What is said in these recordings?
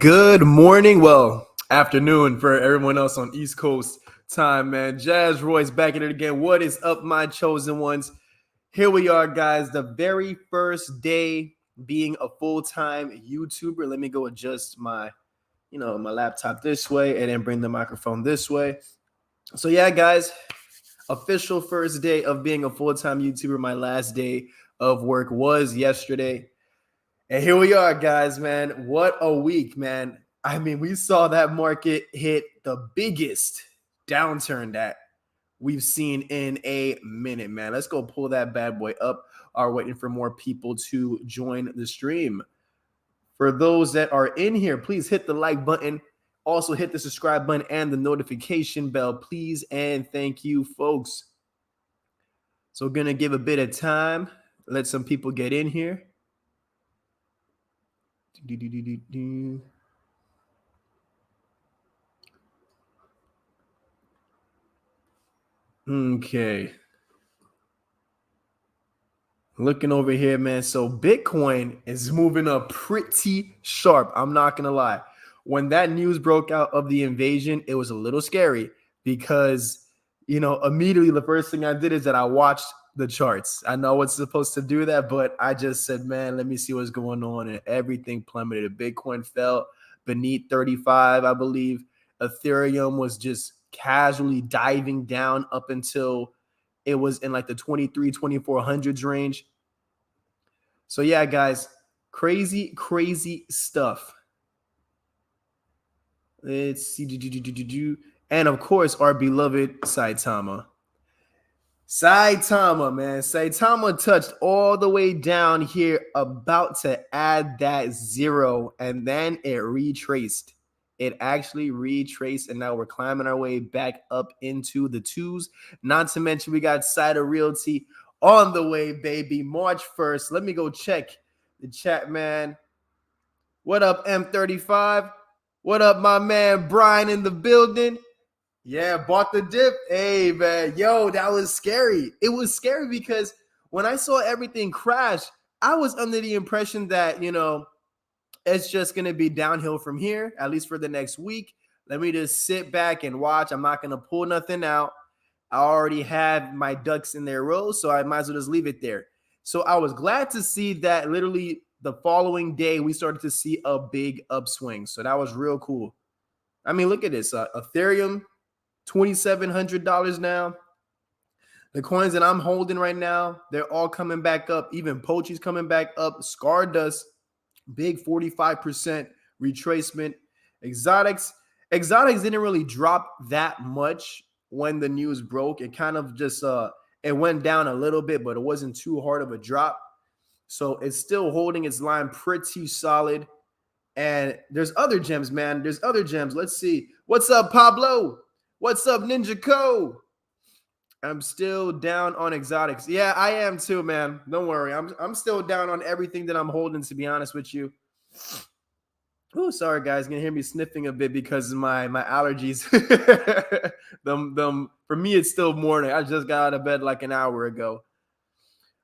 Good morning, well, afternoon for everyone else on East Coast time, man. Jazz Royce back at it again. What is up, my chosen ones? Here we are, guys. The very first day being a full-time YouTuber. Let me go adjust my laptop this way and then bring the microphone this way. So yeah, guys, official first day of being a full-time YouTuber. My last day of work was yesterday. And here we are, guys, man. What a week, man. I mean, we saw that market hit the biggest downturn that we've seen in a minute, man. Let's go pull that bad boy up. Are waiting for more people to join the stream. For those that are in here, please hit the like button. Also hit the subscribe button and the notification bell, please. And thank you, folks. So we're going to give a bit of time. Let some people get in here. Okay. Looking over here, man. So Bitcoin is moving up pretty sharp. I'm not going to lie. When that news broke out of the invasion, it was a little scary because, immediately the first thing I did is that I watched the charts. I know it's supposed to do that, but I just said, man, let me see what's going on. And everything plummeted. Bitcoin fell beneath 35, I believe. Ethereum was just casually diving down up until it was in like the 2400s range. So yeah, guys, crazy stuff. Let's see. And of course, our beloved Saitama. Saitama, man. Saitama touched all the way down here, about to add that zero, and then it retraced. It actually retraced, and now we're climbing our way back up into the twos. Not to mention, we got Cider Realty on the way, baby. March 1st. Let me go check the chat, man. What up, M35? What up, my man Brian in the building? Yeah, bought the dip. Hey, man. Yo, that was scary. It was scary because when I saw everything crash, I was under the impression that, it's just going to be downhill from here, at least for the next week. Let me just sit back and watch. I'm not going to pull nothing out. I already have my ducks in their row, so I might as well just leave it there. So I was glad to see that literally the following day, we started to see a big upswing. So that was real cool. I mean, look at this. Ethereum, $2,700 now. The coins that I'm holding right now, they're all coming back up. Even Pochi's coming back up. Stardust, big 45% retracement. Exotics didn't really drop that much when the news broke. It kind of just it went down a little bit, but it wasn't too hard of a drop. So it's still holding its line pretty solid. And there's other gems, man. There's other gems. Let's see. What's up, Pablo? What's up, Ninja Co? I'm still down on exotics. Yeah, I am too, man. Don't worry. I'm still down on everything that I'm holding, to be honest with you. Oh, sorry, guys. You're gonna hear me sniffing a bit because of my allergies. For me, it's still morning. I just got out of bed like an hour ago.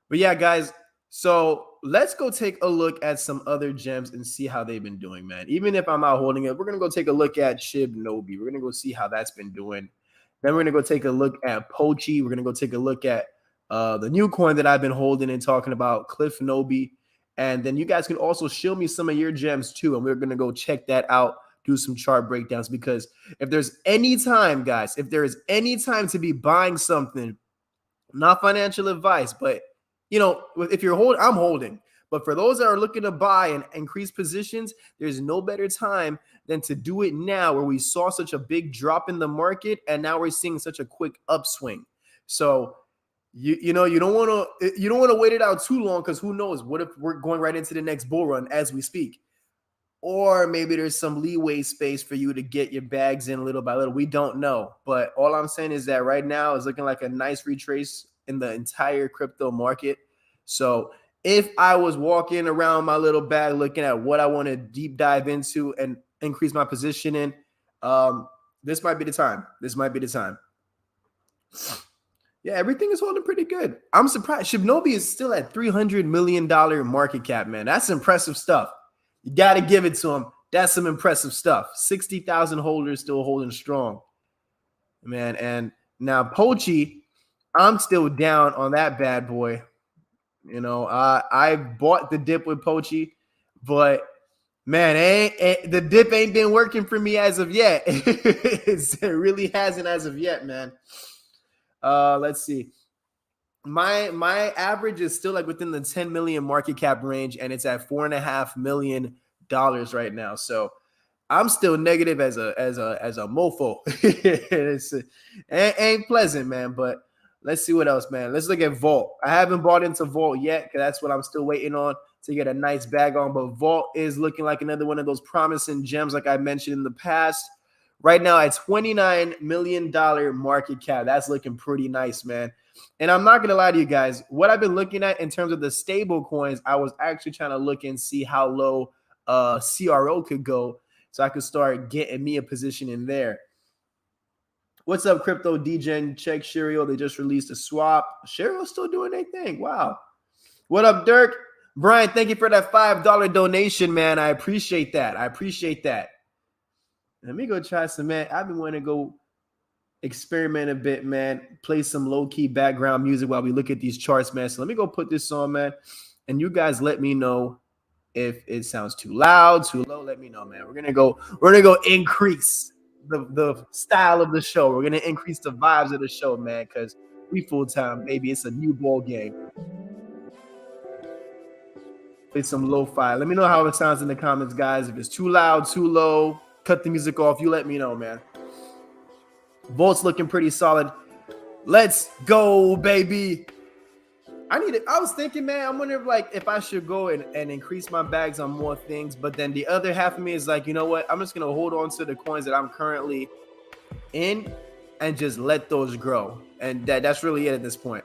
But yeah, guys. So let's go take a look at some other gems and see how they've been doing, man. Even if I'm out holding it, we're going to go take a look at Shib Nobi. We're going to go see how that's been doing. Then we're going to go take a look at Pochi. We're going to go take a look at the new coin that I've been holding and talking about, Cliff Nobi. And then you guys can also show me some of your gems too. And we're going to go check that out, do some chart breakdowns. Because if there's any time, guys, if there is any time to be buying something, not financial advice, but if you're holding, I'm holding. But for those that are looking to buy and increase positions, there's no better time than to do it now, where we saw such a big drop in the market and now we're seeing such a quick upswing. So you don't want to wait it out too long, because who knows? What if we're going right into the next bull run as we speak? Or maybe there's some leeway space for you to get your bags in little by little. We don't know. But all I'm saying is that right now is looking like a nice retrace in the entire crypto market. So if I was walking around my little bag looking at what I want to deep dive into and increase my position in, this might be the time. This might be the time. Yeah, everything is holding pretty good. I'm surprised. Shibnobi is still at $300 million market cap, man. That's impressive stuff. You got to give it to him. that's some impressive stuff. 60,000 holders still holding strong, man. And now Pochi, I'm still down on that bad boy. You know, I bought the dip with Pochi, but man, the dip ain't been working for me as of yet. It really hasn't as of yet, man. Let's see. My average is still like within the 10 million market cap range, and it's at $4.5 million right now. So I'm still negative as a mofo. It ain't pleasant, man. But let's see what else, man. Let's look at Vault. I haven't bought into Vault yet because that's what I'm still waiting on to get a nice bag on. But Vault is looking like another one of those promising gems, like I mentioned in the past. Right now, at $29 million market cap, that's looking pretty nice, man. And I'm not gonna lie to you guys. What I've been looking at in terms of the stable coins, I was actually trying to look and see how low CRO could go, so I could start getting me a position in there. What's up, Crypto Degen? Check Sherio. They just released a swap. Sherio's still doing their thing. Wow. What up, Dirk? Brian, thank you for that $5 donation, man. I appreciate that. I appreciate that. Let me go try some, man. I've been wanting to go experiment a bit, man. Play some low-key background music while we look at these charts, man. So let me go put this on, man. And you guys let me know if it sounds too loud, too low. Let me know, man. We're gonna go increase the style of the show. We're gonna increase the vibes of the show, man, because we full-time, baby. It's a new ball game. Play some lo-fi. Let me know how it sounds in the comments, guys. If it's too loud, too low, cut the music off. You let me know, man. Volt's looking pretty solid. Let's go, baby. I was thinking, man, I'm wondering if I should go and increase my bags on more things. But then the other half of me is like, you know what? I'm just going to hold on to the coins that I'm currently in and just let those grow. And that's really it at this point.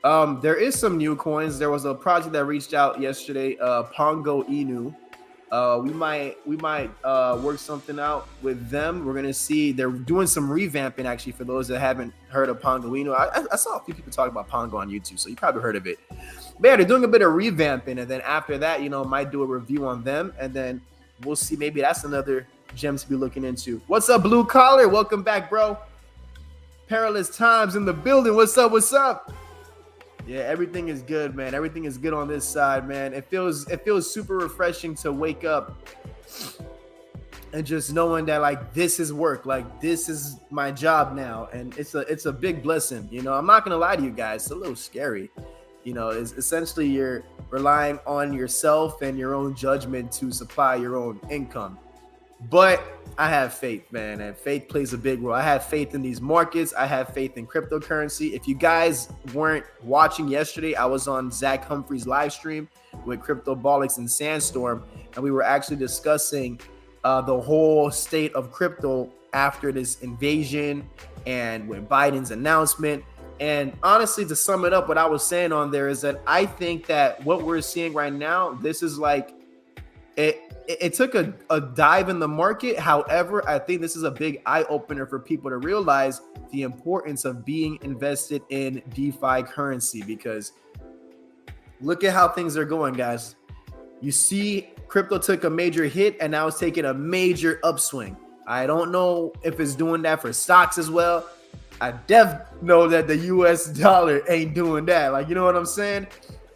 There is some new coins. There was a project that reached out yesterday, Pongo Inu. We might work something out with them. We're gonna see. They're doing some revamping, actually, for those that haven't heard of Pongo Inu. I saw a few people talk about Pongo on YouTube, so you probably heard of it. But yeah, they're doing a bit of revamping, and then after that, might do a review on them, and then we'll see. Maybe that's another gem to be looking into. What's up, Blue Collar? Welcome back, bro. Perilous times in the building. What's up? What's up? Yeah, everything is good, man. Everything is good on this side, man. It feels super refreshing to wake up and just knowing that this is work, this is my job now, and it's a big blessing. I'm not gonna lie to you guys, it's a little scary. It's essentially you're relying on yourself and your own judgment to supply your own income. But I have faith, man, and faith plays a big role. I have faith in these markets. I have faith in cryptocurrency. If you guys weren't watching yesterday, I was on Zach Humphrey's live stream with Cryptobolics and Sandstorm, and we were actually discussing the whole state of crypto after this invasion and with Biden's announcement. And honestly, to sum it up, what I was saying on there is that I think that what we're seeing right now, this is it took a dive in the market. However, I think this is a big eye-opener for people to realize the importance of being invested in DeFi currency, because look at how things are going, guys. You see, crypto took a major hit and now it's taking a major upswing. I don't know if it's doing that for stocks as well. I know that the US dollar ain't doing that. You know what I'm saying?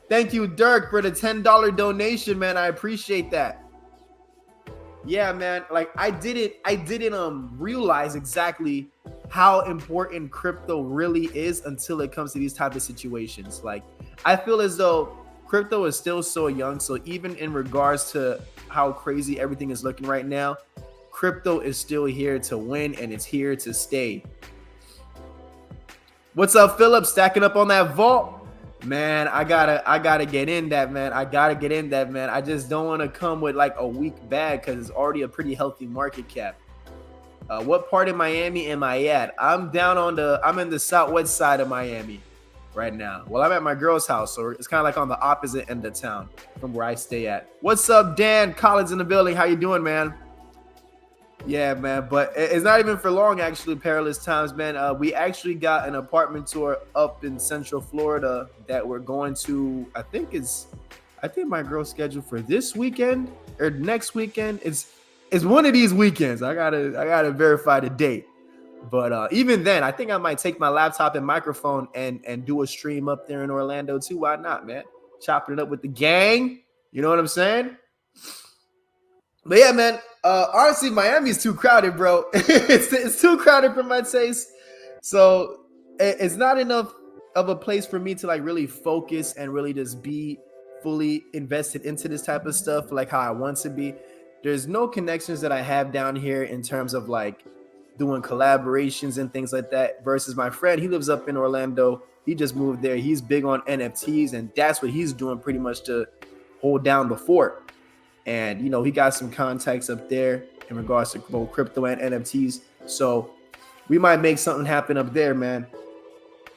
Thank you, Dirk, for the $10 donation, man. I appreciate that. Yeah, man. I didn't realize exactly how important crypto really is until it comes to these type of situations. I feel as though crypto is still so young. So even in regards to how crazy everything is looking right now, crypto is still here to win and it's here to stay. What's up, Philip? Stacking up on that vault? Man, I gotta get in that, man. I just don't want to come with a weak bag because it's already a pretty healthy market cap. What part of Miami am I at? I'm in the southwest side of Miami right now. Well, I'm at my girl's house, so it's kind of on the opposite end of town from where I stay at. What's up, Dan Collins in the building? How you doing, man? Yeah, man, but it's not even for long, actually. Perilous times, man. We actually got an apartment tour up in Central Florida that we're going to. I think it's I think my girl's schedule for this weekend or next weekend is one of these weekends. I gotta verify the date. But even then, I think I might take my laptop and microphone and do a stream up there in Orlando too. Why not, man? Chopping it up with the gang. You know what I'm saying? But yeah, man. Honestly, Miami's too crowded, bro. It's too crowded for my taste. So it's not enough of a place for me to like really focus and really just be fully invested into this type of stuff like how I want to be. There's no connections that I have down here in terms of like doing collaborations and things like that. Versus my friend, he lives up in Orlando. He just moved there. He's big on NFTs, and that's what he's doing pretty much to hold down the fort. And you know, he got some contacts up there in regards to both crypto and NFTs. So we might make something happen up there, man.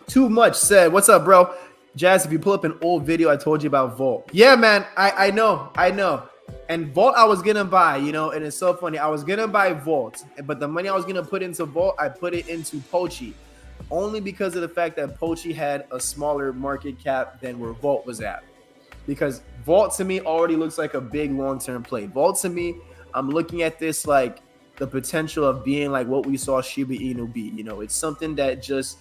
Too much said. What's up, bro? Jazz, if you pull up an old video I told you about Vault. Yeah, man. I know. And Vault I was gonna buy, you know, and it's so funny. I was gonna buy Vault, but the money I was gonna put into Vault, I put it into Pochi. Only because of the fact that Pochi had a smaller market cap than where Vault was at. Because Vault to me already looks like a big long-term play. Vault to me, I'm looking at this like the potential of being like what we saw Shiba Inu be. You know, it's something that just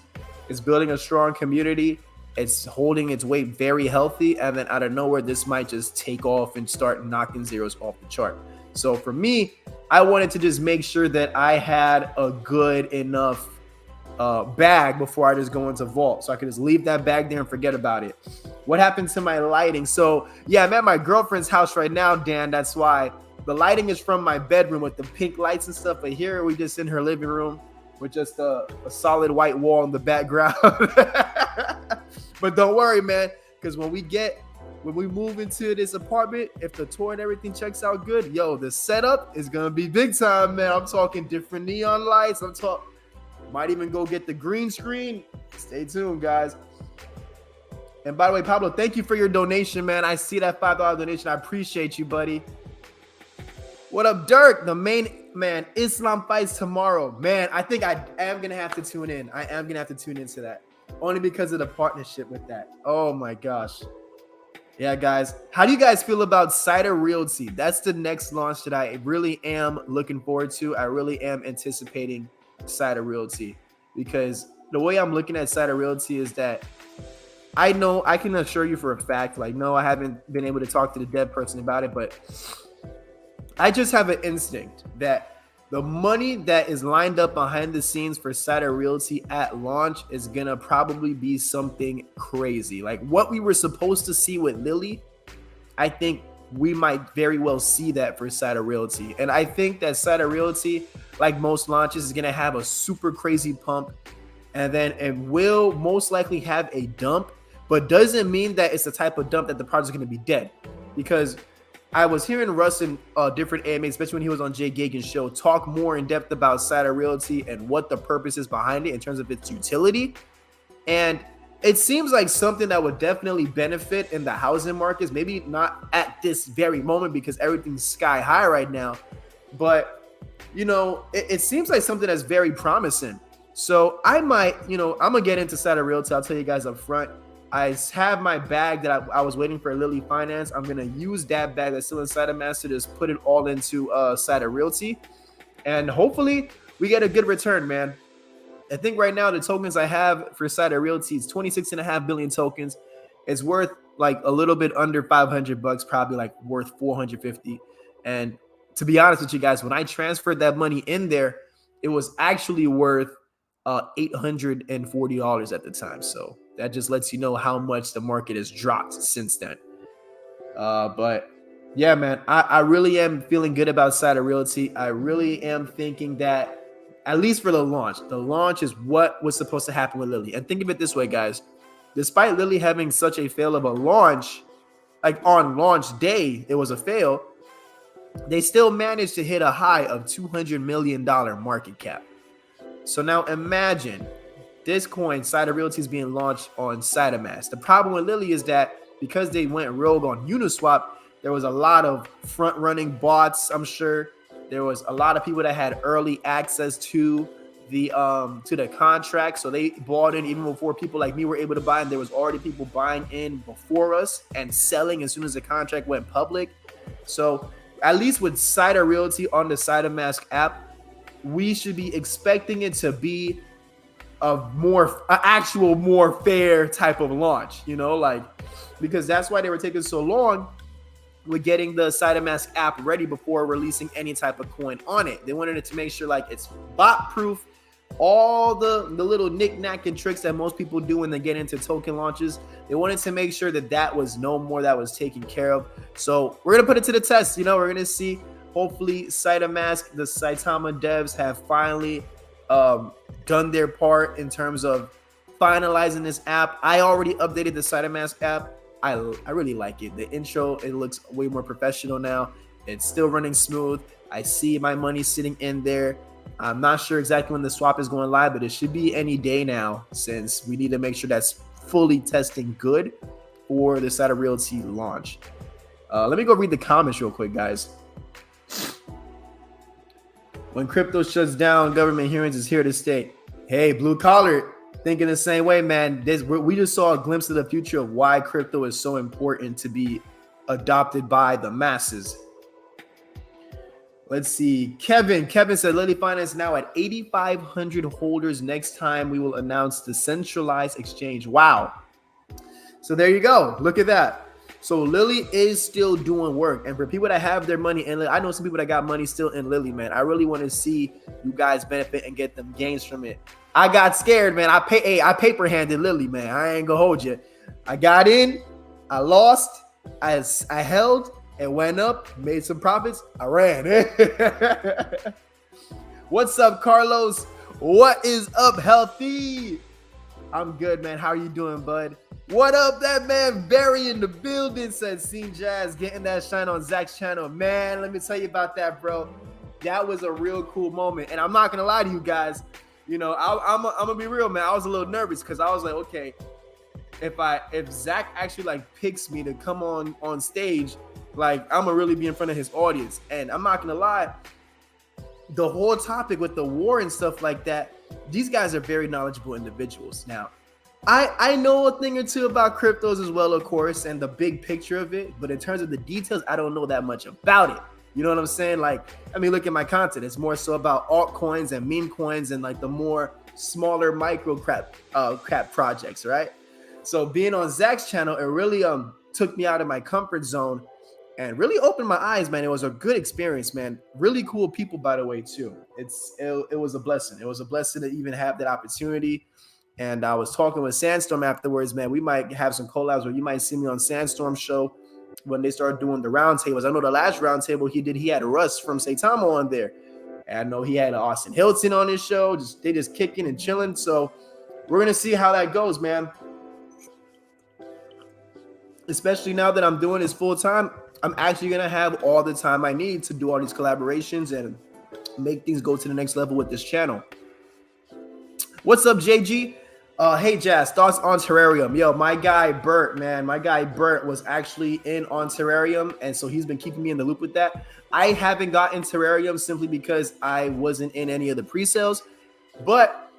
is building a strong community. It's holding its weight very healthy. And then out of nowhere, this might just take off and start knocking zeros off the chart. So for me, I wanted to just make sure that I had a good enough bag before I just go into Vault. So I could just leave that bag there and forget about it. What happened to my lighting? So yeah, I'm at my girlfriend's house right now, Dan. That's why the lighting is from my bedroom with the pink lights and stuff. But here we just in her living room with just a solid white wall in the background. But don't worry, man, because when we move into this apartment, if the tour and everything checks out good, yo, the setup is gonna be big time, man. I'm talking different neon lights. Might even go get the green screen. Stay tuned, guys. And by the way, Pablo, thank you for your donation, man. I see that $5 donation. I appreciate you, buddy. What up, Dirk? The main man, Islam fights tomorrow. Man, I think I am going to have to tune in. I am going to have to tune into that. Only because of the partnership with that. Oh, my gosh. Yeah, guys. How do you guys feel about Cider Realty? That's the next launch that I really am looking forward to. I really am anticipating Cider Realty. Because the way I'm looking at Cider Realty is that I know, I can assure you for a fact, like, no, I haven't been able to talk to the dev person about it, but I just have an instinct that the money that is lined up behind the scenes for Cider Realty at launch is going to probably be something crazy. Like what we were supposed to see with Lily, I think we might very well see that for Cider Realty. And I think that Cider Realty, like most launches, is going to have a super crazy pump. And then it will most likely have a dump, but doesn't mean that it's the type of dump that the project is going to be dead. Because I was hearing Russ in different AMAs, especially when he was on Jay Gagan's show, talk more in depth about Cider Realty and what the purpose is behind it in terms of its utility. And it seems like something that would definitely benefit in the housing markets, maybe not at this very moment because everything's sky high right now. But, you know, it seems like something that's very promising. So I might, you know, I'm going to get into Cider Realty. I'll tell you guys up front. I have my bag that I was waiting for Lily Finance. I'm going to use that bag that's still inside of Master to just put it all into Cider Realty. And hopefully we get a good return, man. I think right now the tokens I have for Cider Realty is 26.5 billion tokens. It's worth like a little bit under $500, probably like worth 450. And to be honest with you guys, when I transferred that money in there, it was actually worth $840 at the time. So that just lets you know how much the market has dropped since then. But yeah, man, I really am feeling good about Cider Realty. I really am thinking that at least for the launch is what was supposed to happen with Lily. And think of it this way, guys. Despite Lily having such a fail of a launch, like on launch day, it was a fail. They still managed to hit a high of $200 million market cap. So now imagine this coin, Cider Realty, is being launched on CiderMask. The problem with Lily is that because they went rogue on Uniswap, there was a lot of front-running bots, I'm sure. There was a lot of people that had early access to the contract. So they bought in even before people like me were able to buy, and there was already people buying in before us and selling as soon as the contract went public. So at least with Cider Realty on the SiderMask app, we should be expecting it to be actual more fair type of launch, like, because that's why they were taking so long with getting the SiderMask app ready before releasing any type of coin on it. They wanted it to make sure like it's bot proof, all the little knick-knack and tricks that most people do when they get into token launches. They wanted to make sure that was no more, that was taken care of. So we're gonna put it to the test. We're gonna see. Hopefully SiderMask, the Saitama devs have finally done their part in terms of finalizing this app. I already updated the SiderMask app. I really like it. The intro, it looks way more professional now. It's still running smooth. I see my money sitting in there. I'm not sure exactly when the swap is going live, but it should be any day now, since we need to make sure that's fully testing good for the Cider Realty launch. Let me go read the comments real quick, guys. When crypto shuts down, government hearings is here to stay. Hey, blue collar, thinking the same way, man. We just saw a glimpse of the future of why crypto is so important to be adopted by the masses. Let's see. Kevin said Lily Finance now at 8,500 holders. Next time we will announce the centralized exchange. Wow. So there you go. Look at that. So Lily is still doing work. And for people that have their money, and I know some people that got money still in Lily, man, I really want to see you guys benefit and get them gains from it. I got scared, man. I paper handed Lily, man. I ain't gonna hold you. I got in, I lost, I held, and went up, made some profits. I ran. What's up, Carlos? What is up, Healthy? I'm good, man. How are you doing, bud? What up, that man Barry in the building, said Scene Jazz, getting that shine on Zach's channel. Man, let me tell you about that, bro. That was a real cool moment. And I'm not going to lie to you guys. I'm going to be real, man. I was a little nervous because I was like, okay, if Zach actually like picks me to come on stage, like I'm going to really be in front of his audience. And I'm not going to lie, the whole topic with the war and stuff like that, these guys are very knowledgeable individuals. Now, I know a thing or two about cryptos as well, of course, and the big picture of it. But in terms of the details, I don't know that much about it. You know what I'm saying? Like, I mean, look at my content. It's more so about altcoins and meme coins and like the more smaller micro crap projects, right? So being on Zach's channel, it really took me out of my comfort zone and really opened my eyes, man. It was a good experience, man. Really cool people, by the way, too. It was a blessing. It was a blessing to even have that opportunity. And I was talking with Sandstorm afterwards, man. We might have some collabs where you might see me on Sandstorm show when they start doing the roundtables. I know the last roundtable he had Russ from Saitama on there. And I know he had Austin Hilton on his show. They just kicking and chilling. So we're going to see how that goes, man. Especially now that I'm doing this full time, I'm actually going to have all the time I need to do all these collaborations and make things go to the next level with this channel. What's up, JG? Hey, Jazz, thoughts on Terrarium? Yo, my guy Bert, man. My guy Bert was actually in on Terrarium, and so he's been keeping me in the loop with that. I haven't gotten Terrarium simply because I wasn't in any of the pre-sales. But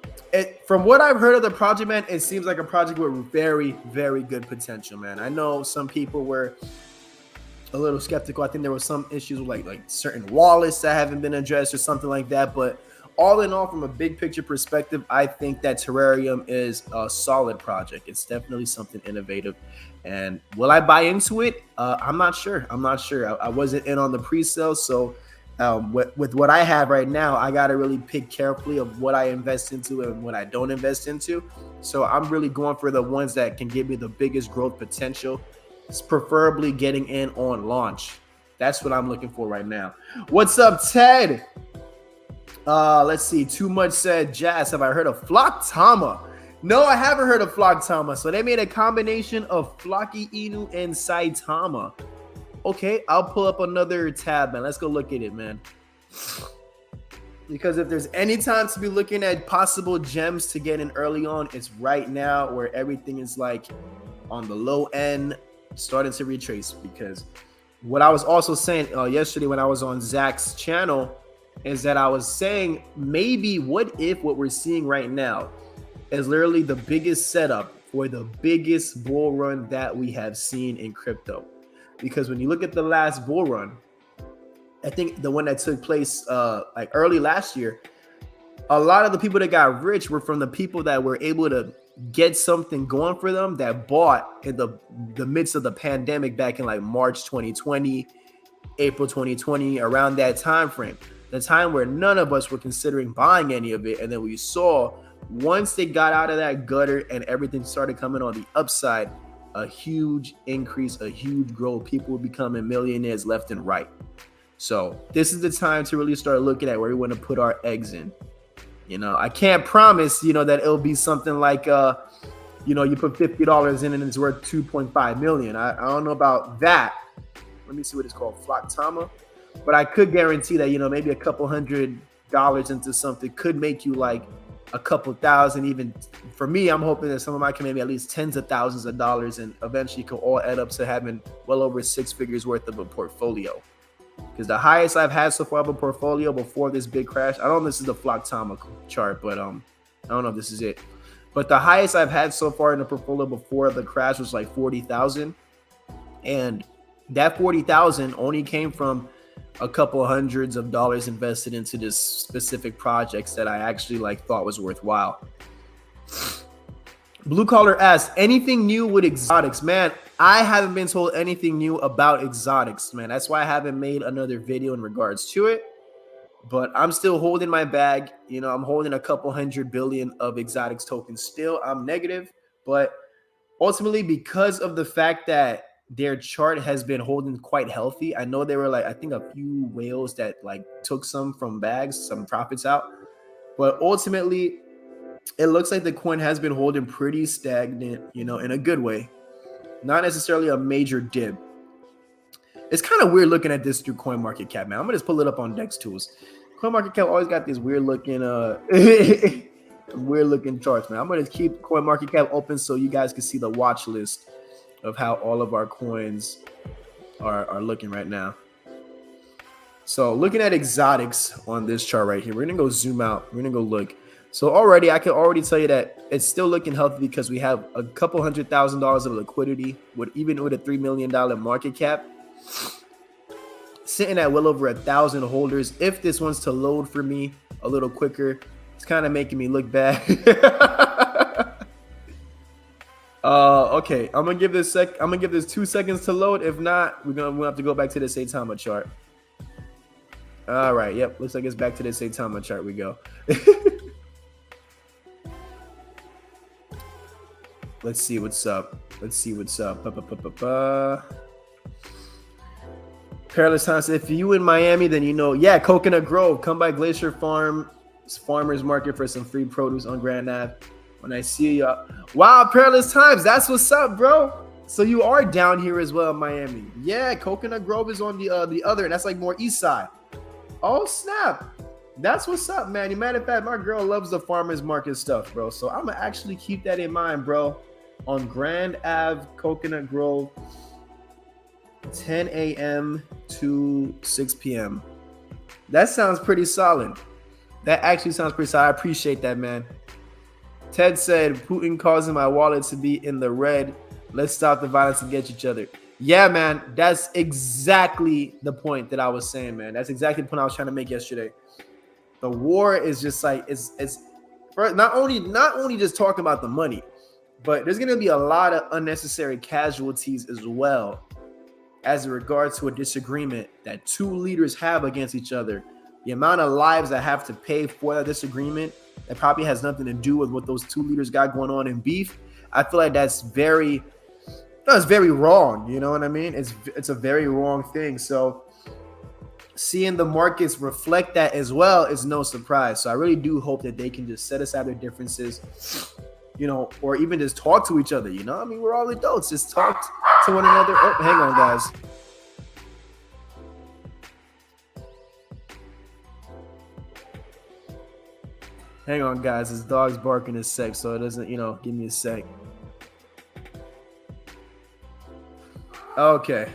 from what I've heard of the project, man, it seems like a project with very, very good potential, man. I know some people were a little skeptical. I think there were some issues with like certain wallets that haven't been addressed or something like that. But all in all, from a big picture perspective, I think that Terrarium is a solid project. It's definitely something innovative. And will I buy into it? I'm not sure. I wasn't in on the pre-sale. So with what I have right now, I got to really pick carefully of what I invest into and what I don't invest into. So I'm really going for the ones that can give me the biggest growth potential. It's preferably getting in on launch. That's what I'm looking for right now. What's up, Ted? Let's see. Too Much said, Jazz, have I heard of Flocktama? No, I haven't heard of Flocktama. So they made a combination of Flocky Inu and Saitama. Okay, I'll pull up another tab, man. Let's go look at it, man. Because if there's any time to be looking at possible gems to get in early on, it's right now where everything is like on the low end, starting to retrace. Because what I was also saying yesterday when I was on Zach's channel, is that I was saying maybe what if what we're seeing right now is literally the biggest setup for the biggest bull run that we have seen in crypto. Because when you look at the last bull run, I think the one that took place like early last year, a lot of the people that got rich were from the people that were able to get something going for them that bought in the midst of the pandemic back in like March 2020, April 2020, around that time frame, the time where none of us were considering buying any of it. And then we saw once they got out of that gutter and everything started coming on the upside, a huge increase, a huge growth. People were becoming millionaires left and right. So this is the time to really start looking at where we want to put our eggs in. You know, I can't promise, you know, that it'll be something like, you know, you put $50 in and it's worth 2.5 million. I don't know about that. Let me see what it's called, Flocktama. But I could guarantee that, you know, maybe a couple $100 into something could make you like a couple thousand. Even for me, I'm hoping that some of mine can maybe at least tens of thousands of dollars, and eventually could all add up to having well over 6 figures worth of a portfolio. Because the highest I've had so far of a portfolio before this big crash, I don't know if this is the Flocktama chart, but I don't know if this is it. But the highest I've had so far in the portfolio before the crash was like 40,000. And that 40,000 only came from a couple hundreds of dollars invested into this specific projects that I actually like thought was worthwhile. Blue Collar asks, anything new with exotics? Man, I haven't been told anything new about exotics, man. That's why I haven't made another video in regards to it. But I'm still holding my bag. You know, I'm holding a couple 100 billion of exotics tokens still. I'm negative, but ultimately because of the fact that their chart has been holding quite healthy. I know there were like, I think a few whales that like took some from bags, some profits out, but ultimately it looks like the coin has been holding pretty stagnant, you know, in a good way. Not necessarily a major dip. It's kind of weird looking at this through CoinMarketCap, man. I'm gonna just pull it up on Dex Tools. CoinMarketCap always got these weird looking weird looking charts, man. I'm gonna keep CoinMarketCap open so you guys can see the watch list of how all of our coins are looking right now. So looking at exotics on this chart right here, we're gonna go zoom out. We're gonna go look. So already, I can already tell you that it's still looking healthy because we have a couple $100,000 of liquidity, with even with a $3 million market cap, sitting at well over 1,000 holders. If this wants to load for me a little quicker, it's kind of making me look bad. Okay, I'm gonna give this 2 seconds to load. If not, we'll have to go back to the Saitama chart. All right, yep, looks like it's back to the Saitama chart. We go. Let's see what's up. Perilous Times, if you in Miami, then you know, yeah, Coconut Grove. Come by Glacier Farmers Market for some free produce on Grand Ave. When I see you, wow, Perilous Times, that's what's up, bro. So you are down here as well in Miami. Yeah, Coconut Grove is on the other, and that's like more east side. Oh snap, that's what's up, man. As a matter of fact, my girl loves the farmers market stuff, bro. So I'm gonna actually keep that in mind, bro. On Grand Ave, Coconut Grove, 10 a.m. to 6 p.m. That sounds pretty solid. That actually sounds pretty solid. I appreciate that, man. Ted said, Putin causing my wallet to be in the red. Let's stop the violence against each other. Yeah, man, that's exactly the point that I was saying, man. That's exactly the point I was trying to make yesterday. The war is just like, it's not only just talking about the money, but there's going to be a lot of unnecessary casualties as well as in regards to a disagreement that two leaders have against each other. The amount of lives that have to pay for that disagreement that probably has nothing to do with what those two leaders got going on in beef. I feel like that's very wrong. You know what I mean? It's a very wrong thing. So seeing the markets reflect that as well is no surprise. So I really do hope that they can just set aside their differences, you know, or even just talk to each other. You know, I mean, we're all adults. Just talk to one another. Oh, hang on, guys. Hang on, guys. His dog's barking a sec, so it doesn't, you know, give me a sec. Okay.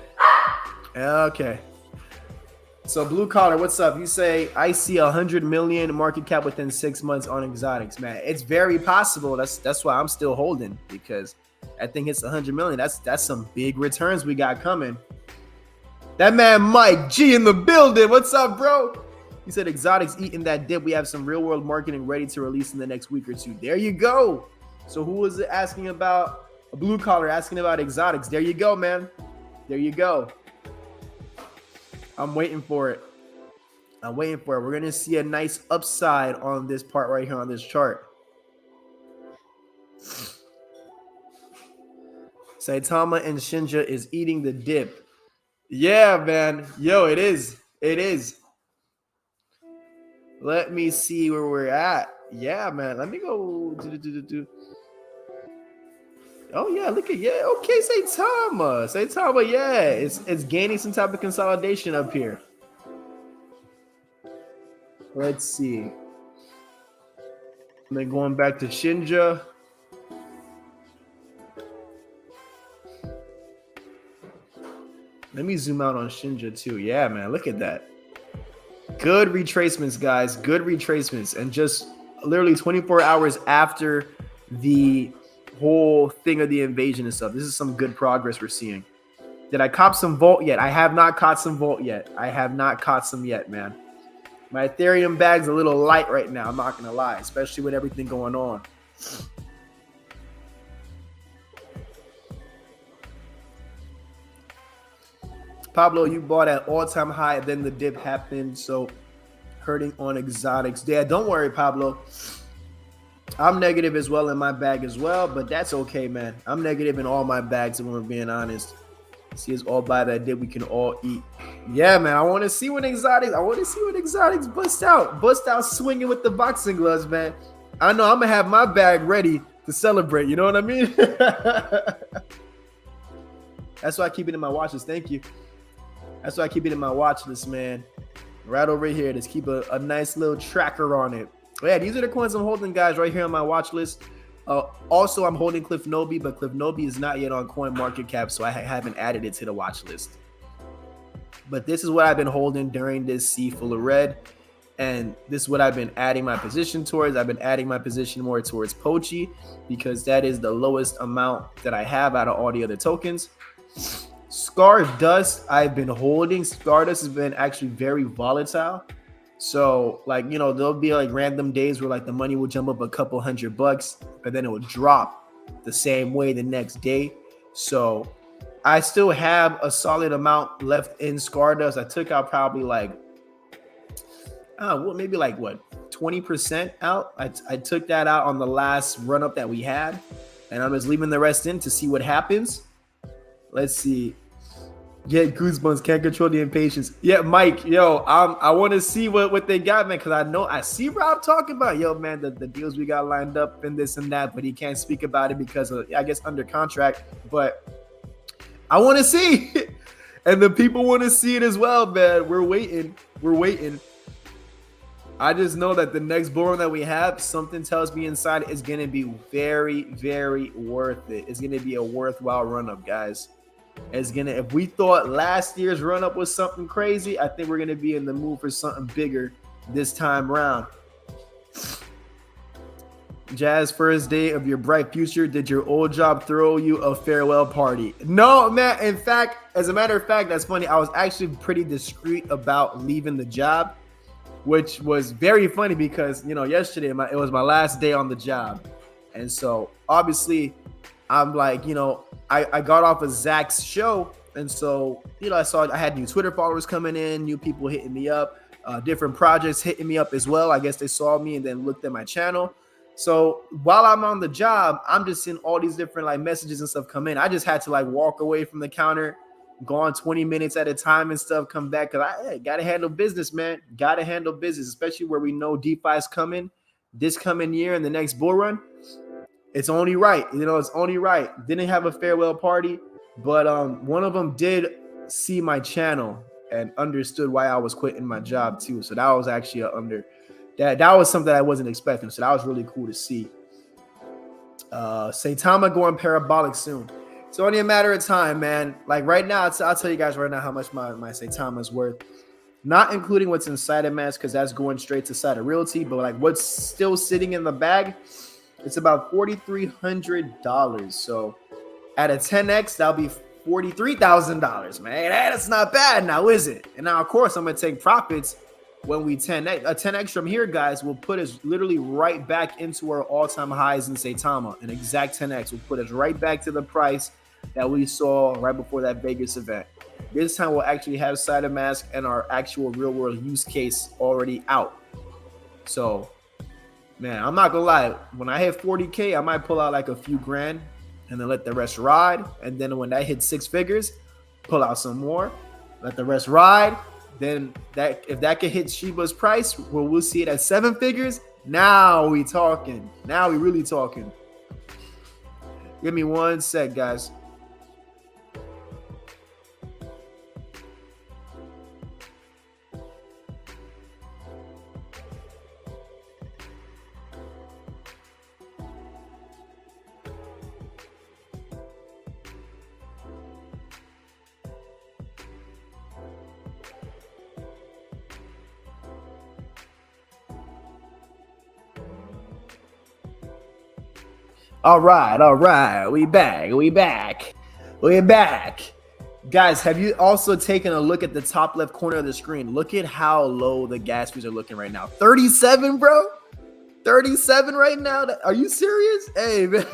So blue collar, what's up? You say I see 100 million market cap within 6 months on exotics, man. It's very possible. That's why I'm still holding, because I think it's 100 million. That's some big returns we got coming. That man Mike G in the building. What's up, bro? He said exotics eating that dip. We have some real world marketing ready to release in the next week or two. There you go. So who was it asking about? A blue collar asking about exotics. There you go, man. There you go. I'm waiting for it. I'm waiting for it. We're going to see a nice upside on this part right here on this chart. Saitama and Shinja is eating the dip. Yeah, man. Yo, it is. It is. Let me see where we're at. Yeah, man. Let me go. Oh, yeah. Look at, yeah. Okay, Saitama. Saitama, yeah. It's gaining some type of consolidation up here. Let's see. And then going back to Shinja. Let me zoom out on Shinja too. Yeah, man, look at that. Good retracements, guys. Good retracements. And just literally 24 hours after the whole thing of the invasion and stuff. This is some good progress we're seeing. Did I cop some Volt yet? I have not caught some Volt yet. I have not caught some yet, man. My Ethereum bag's a little light right now. I'm not going to lie, especially with everything going on. Pablo, you bought at all-time high, then the dip happened, so hurting on exotics. Yeah, don't worry, Pablo. I'm negative as well in my bag as well, but that's okay, man. I'm negative in all my bags, if we're being honest. See us all buy that dip, we can all eat. Yeah, man, I want to see when exotics bust out swinging with the boxing gloves, man. I know I'm going to have my bag ready to celebrate, you know what I mean? That's why I keep it in my watch list. Thank you. That's why I keep it in my watch list, man. Right over here. Just keep a nice little tracker on it. But yeah, these are the coins I'm holding, guys, right here on my watch list. Also, I'm holding Cliff Nobi, but Cliff Nobi is not yet on CoinMarketCap, so I haven't added it to the watch list. But this is what I've been holding during this sea full of red. And this is what I've been adding my position towards. I've been adding my position more towards Pochi because that is the lowest amount that I have out of all the other tokens. Stardust, I've been holding. Stardust has been actually very volatile. So, like, you know, there'll be like random days where like the money will jump up a couple $100, but then it will drop the same way the next day. So I still have a solid amount left in Stardust. I took out probably like, maybe like what, 20% out. I took that out on the last run up that we had, and I'm just leaving the rest in to see what happens. Let's see. Get goosebumps. Can't control the impatience. Yeah, Mike. Yo, I want to see what they got, man, because I see Rob talking about, yo, man, the deals we got lined up and this and that, but he can't speak about it because of, I guess, under contract. But I want to see, and the people want to see it as well, man. We're waiting. I just know that the next bull run that we have, something tells me inside is going to be very, very worth it. It's going to be a worthwhile run up, guys. If we thought last year's run up was something crazy, I think we're going to be in the mood for something bigger this time around. Jazz, first day of your bright future, did your old job throw you a farewell party? No, man. In fact, as a matter of fact, that's funny. I was actually pretty discreet about leaving the job, which was very funny because, you know, yesterday it was my last day on the job. And so obviously I'm like, you know, I got off of Zach's show. And so, you know, I had new Twitter followers coming in, new people hitting me up, different projects hitting me up as well. I guess they saw me and then looked at my channel. So while I'm on the job, I'm just seeing all these different like messages and stuff come in. I just had to like walk away from the counter, go on 20 minutes at a time and stuff, come back. Cause I got to handle business, man. Got to handle business, especially where we know DeFi is coming this coming year and the next bull run. It's only right. You know, it's only right. Didn't have a farewell party, but one of them did see my channel and understood why I was quitting my job too. So that was actually that was something I wasn't expecting. So that was really cool to see. Saitama going parabolic soon. It's only a matter of time, man. Like right now, I'll tell you guys right now how much my Saitama is worth. not including what's inside of mask because that's going straight to side of realty, but like what's still sitting in the bag, it's about $4,300. So at a 10x, that'll be $43,000, man. That's not bad now, is it? And now, of course, I'm gonna take profits when we 10x. A 10x from here, guys, will put us literally right back into our all-time highs in Saitama. An exact 10x will put us right back to the price that we saw right before that Vegas event. This time we'll actually have side of mask and our actual real world use case already out. So, man, I'm not gonna lie. When I hit 40K, I might pull out like a few grand and then let the rest ride. And then when that hits 6 figures, pull out some more, let the rest ride. Then that if that can hit Shiba's price, where we'll see it at 7 figures, now we talking. Now we really talking. Give me 1 sec, guys. All right. We back. Guys, have you also taken a look at the top left corner of the screen? Look at how low the gas fees are looking right now. 37, bro. 37 right now. Are you serious? Hey, man.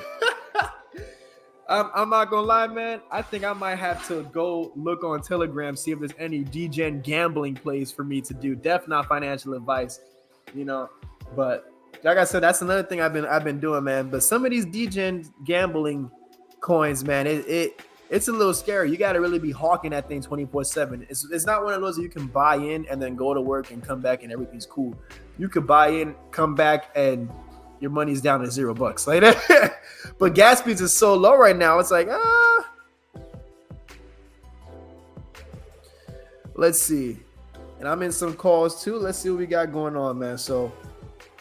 I'm not gonna lie, man. I think I might have to go look on Telegram, see if there's any DGen gambling plays for me to do. Definitely not financial advice, but like I said, that's another thing I've been doing, man. But some of these DGen gambling coins, man, it's a little scary. You got to really be hawking that thing 24/7. It's not one of those that you can buy in and then go to work and come back and everything's cool. You could buy in, come back, and your money's down to $0 like that. But gas fees is so low right now. It's like, let's see. And I'm in some calls too. Let's see what we got going on, man. So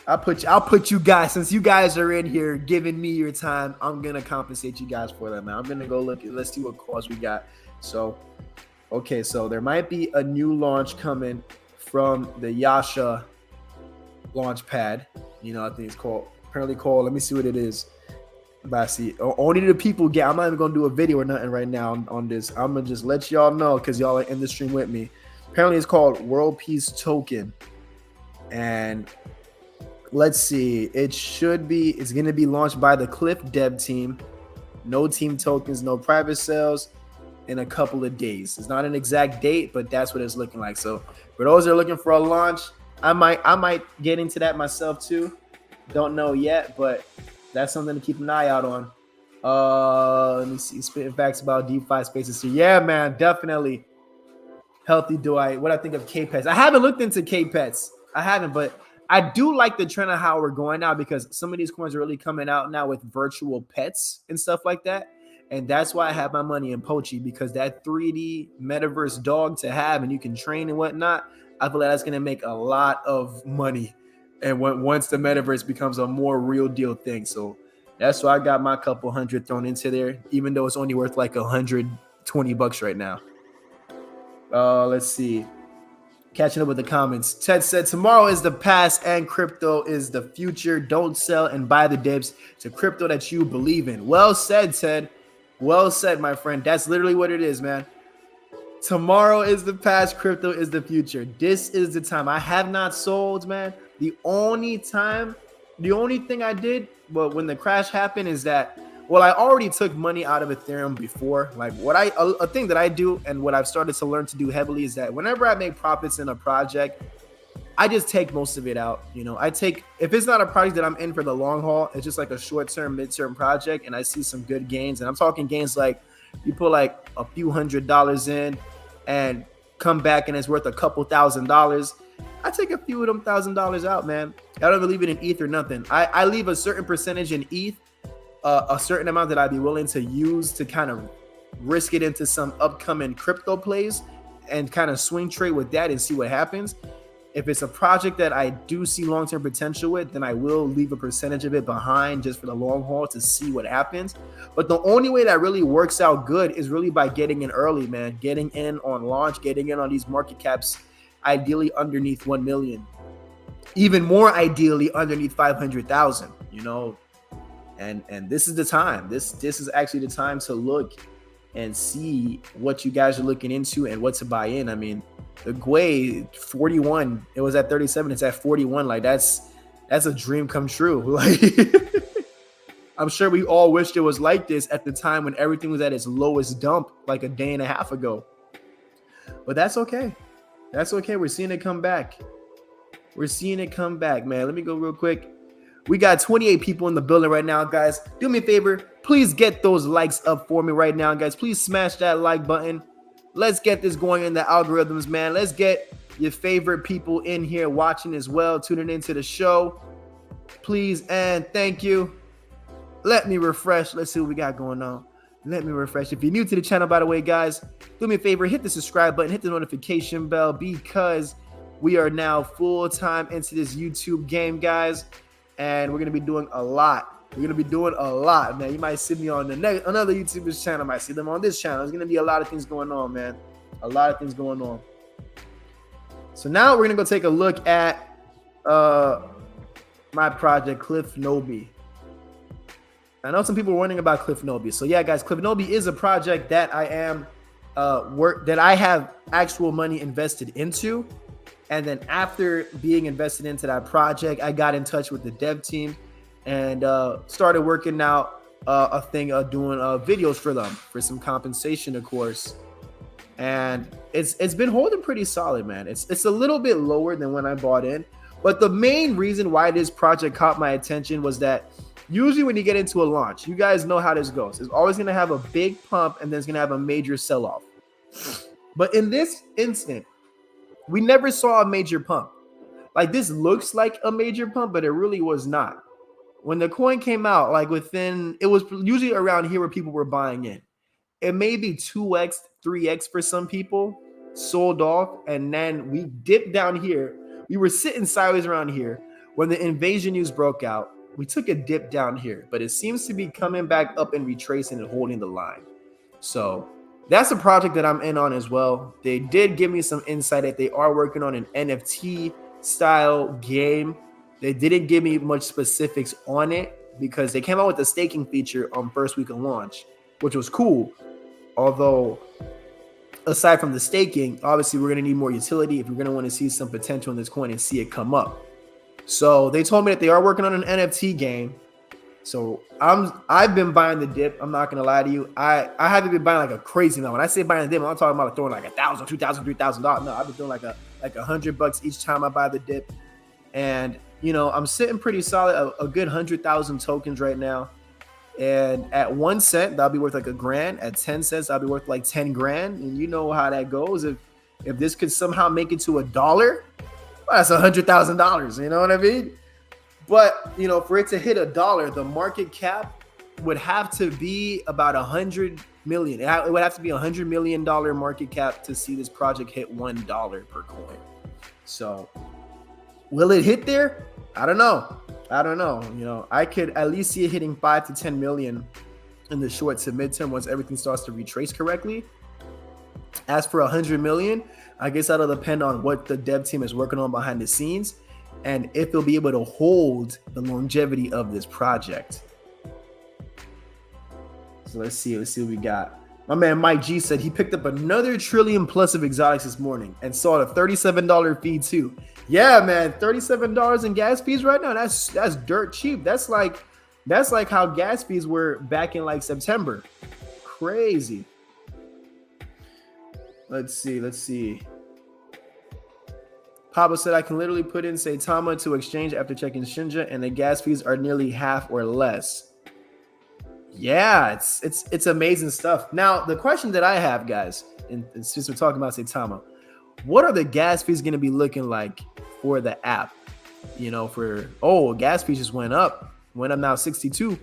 I'll put you guys, since you guys are in here giving me your time, I'm gonna compensate you guys for that, man. I'm gonna go look at, let's see what calls we got. So, okay, so there might be a new launch coming from the Yasha launch pad. I think it's apparently called, let me see what it is. But I see only the people get. I'm not even gonna do a video or nothing right now on this. I'm gonna just let y'all know because y'all are in the stream with me. Apparently it's called World Peace Token. And let's see, it's going to be launched by the Cliff dev team. No team tokens, no private sales in a couple of days. It's not an exact date, but that's what it's looking like. So for those that are looking for a launch, I might get into that myself too. Don't know yet, but that's something to keep an eye out on. Let me see, spitting facts about DeFi spaces here. Yeah, man, definitely. Healthy what I think of K-Pets. I haven't looked into K-Pets. I haven't, but I do like the trend of how we're going now because some of these coins are really coming out now with virtual pets and stuff like that. And that's why I have my money in Pochi, because that 3D metaverse dog to have and you can train and whatnot, I feel like that's going to make a lot of money. And once the metaverse becomes a more real deal thing. So that's why I got my couple hundred thrown into there, even though it's only worth like $120 right now. Let's see. Catching up with the comments. Ted said, tomorrow is the past and crypto is the future. Don't sell and buy the dips to crypto that you believe in. Well said, Ted. Well said, my friend. That's literally what it is, man. Tomorrow is the past. Crypto is the future. This is the time. I have not sold, man. The only thing I did, but when the crash happened is that, well, I already took money out of Ethereum before. Like a thing that I do and what I've started to learn to do heavily is that whenever I make profits in a project, I just take most of it out. If it's not a project that I'm in for the long haul, it's just like a short-term, mid-term project, and I see some good gains. And I'm talking gains like you put like a few $100s in and come back and it's worth a couple $1,000s. I take a few of them $1,000s out, man. I don't even leave it in ETH or nothing. I leave a certain percentage in ETH. A certain amount that I'd be willing to use to kind of risk it into some upcoming crypto plays and kind of swing trade with that and see what happens. If it's a project that I do see long-term potential with, then I will leave a percentage of it behind just for the long haul to see what happens. But the only way that really works out good is really by getting in early, man. Getting in on launch, getting in on these market caps ideally underneath 1 million, even more ideally underneath 500,000, you know. And this is the time. This is actually the time to look and see what you guys are looking into and what to buy in. I mean, the Gwei 41, it was at 37, it's at 41. Like that's a dream come true. Like I'm sure we all wished it was like this at the time when everything was at its lowest dump like a day and a half ago. But that's okay. That's okay. We're seeing it come back. We're seeing it come back, man. Let me go real quick. We got 28 people in the building right now, guys. Do me a favor. Please get those likes up for me right now, guys. Please smash that like button. Let's get this going in the algorithms, man. Let's get your favorite people in here watching as well, tuning into the show. Please and thank you. Let me refresh. Let's see what we got going on. Let me refresh. If you're new to the channel, by the way, guys, do me a favor. Hit the subscribe button. Hit the notification bell because we are now full-time into this YouTube game, guys. And we're going to be doing a lot. We're going to be doing a lot, man. You might see me on another YouTuber's channel. Might see them on this channel. There's going to be a lot of things going on, man. A lot of things going on. So now we're going to go take a look at my project, Cliff Nobi. I know some people were wondering about Cliff Nobi. So yeah, guys, Cliff Nobi is a project that I am that I have actual money invested into. And then after being invested into that project, I got in touch with the dev team and started working out a thing of doing videos for them for some compensation, of course. And it's been holding pretty solid, man. It's a little bit lower than when I bought in. But the main reason why this project caught my attention was that usually when you get into a launch, you guys know how this goes. It's always going to have a big pump and then it's going to have a major sell-off. But in this instant, we never saw a major pump. Like this looks like a major pump, but it really was not. When the coin came out, like it was usually around here where people were buying in. It may be 2x, 3x for some people, sold off, and then we dipped down here. We were sitting sideways around here when the invasion news broke out. We took a dip down here, but it seems to be coming back up and retracing and holding the line. So that's a project that I'm in on as well. They did give me some insight that they are working on an NFT style game. They didn't give me much specifics on it because they came out with a staking feature on first week of launch, which was cool. Although, aside from the staking, obviously we're going to need more utility if we're going to want to see some potential in this coin and see it come up. So they told me that they are working on an NFT game. So I've been buying the dip. I'm not gonna lie to you. I haven't been buying like a crazy amount. When I say buying the dip, I'm talking about throwing like $1,000, $2,000, $3,000. No, I've been throwing like $100 each time I buy the dip. And you know, I'm sitting pretty solid, a good 100,000 tokens right now. And at 1 cent, that'll be worth like $1,000. At 10 cents, that'll be worth like 10 grand. And you know how that goes. If this could somehow make it to $1, well, that's $100,000. You know what I mean? But, you know, for it to hit $1, the market cap would have to be about 100 million. It would have to be $100 million market cap to see this project hit $1 per coin. So will it hit there? I don't know. You know, I could at least see it hitting 5 to 10 million in the short to midterm once everything starts to retrace correctly. As for 100 million, I guess that'll depend on what the dev team is working on behind the scenes and if they'll be able to hold the longevity of this project. So let's see what we got. My man Mike G said he picked up another trillion plus of exotics this morning and saw a $37 fee too. Yeah, man, $37 in gas fees right now. That's dirt cheap. That's like how gas fees were back in like September. Crazy. Let's see. Papa said I can literally put in Saitama to exchange after checking Shinja, and the gas fees are nearly half or less. Yeah, it's amazing stuff. Now, the question that I have, guys, and since we're talking about Saitama, what are the gas fees going to be looking like for the app? You know, gas fees just went up now 62.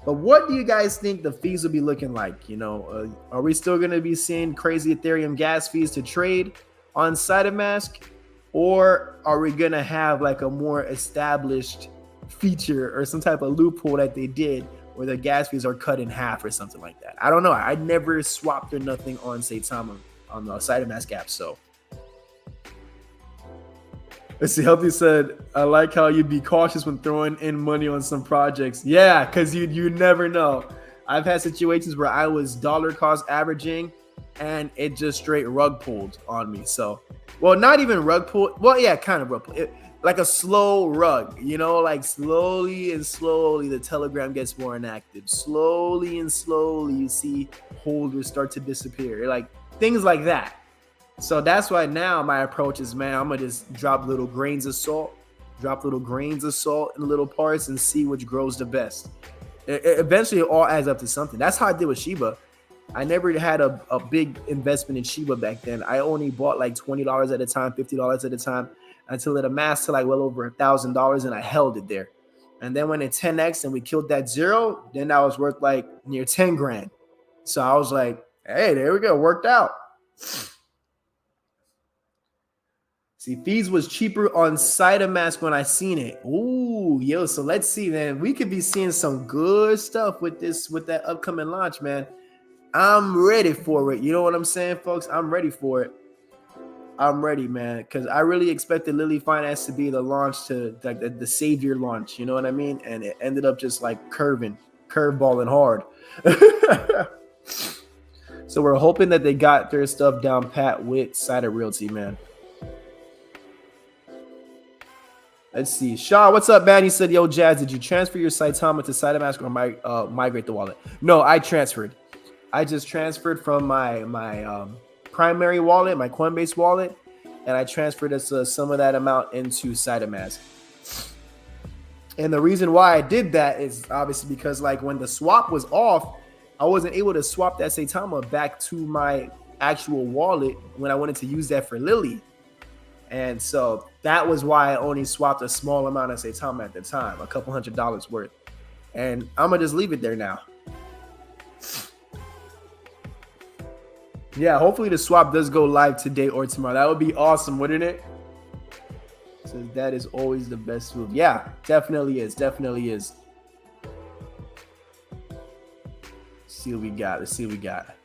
But what do you guys think the fees will be looking like? You know, are we still going to be seeing crazy Ethereum gas fees to trade on SideOfMask? Or are we going to have like a more established feature or some type of loophole that they did where the gas fees are cut in half or something like that? I don't know. I never swapped or nothing on Saitama on the SideOfMask app. So Let's see. Healthy said, "I like how you'd be cautious when throwing in money on some projects." Yeah, because you never know. I've had situations where I was dollar cost averaging, and it just straight rug pulled on me. So, well, not even rug pulled. Well, yeah, kind of rug pulled. Like a slow rug, like slowly and slowly the Telegram gets more inactive. Slowly and slowly you see holders start to disappear. Like things like that. So that's why now my approach is, man, I'm going to just drop little grains of salt in little parts and see which grows the best. Eventually it all adds up to something. That's how I did with Shiba. I never had a big investment in Shiba back then. I only bought like $20 at a time, $50 at a time, until it amassed to like well over $1,000, and I held it there. And then when it 10x and we killed that zero, then that was worth like near 10 grand. So I was like, hey, there we go, worked out. See, fees was cheaper on SideMask when I seen it. Ooh, yo, so let's see, man. We could be seeing some good stuff with that upcoming launch, man. I'm ready for it. You know what I'm saying, folks? I'm ready for it. I'm ready, man, because I really expected Lily Finance to be the launch to like the savior launch. You know what I mean? And it ended up just like curveballing hard. So we're hoping that they got their stuff down pat with Cider Realty, man. Let's see. Shaw, what's up, man? He said, yo, Jazz, did you transfer your Saitama to SideMask or migrate the wallet? No, I transferred. I just transferred from my primary wallet, my Coinbase wallet, and I transferred some of that amount into SideMask. And the reason why I did that is obviously because like when the swap was off, I wasn't able to swap that Saitama back to my actual wallet when I wanted to use that for Lily. And so that was why I only swapped a small amount of Saitama at the time, a couple $100 worth. And I'm going to just leave it there now. Yeah, hopefully the swap does go live today or tomorrow. That would be awesome, wouldn't it? So that is always the best move. Yeah, definitely is. Definitely is. Let's see what we got.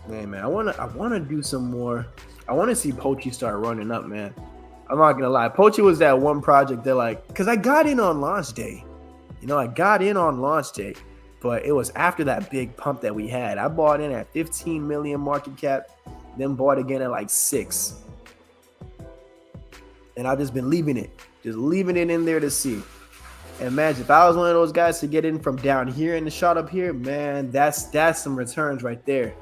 Man, I wanna do some more. I want to see Pochi start running up, man. I'm not gonna lie. Pochi was that one project that like, because I got in on launch day. But it was after that big pump that we had. I bought in at 15 million market cap, then bought again at like 6. And I've just been leaving it in there to see. And imagine if I was one of those guys to get in from down here and the shot up here, man, that's some returns right there.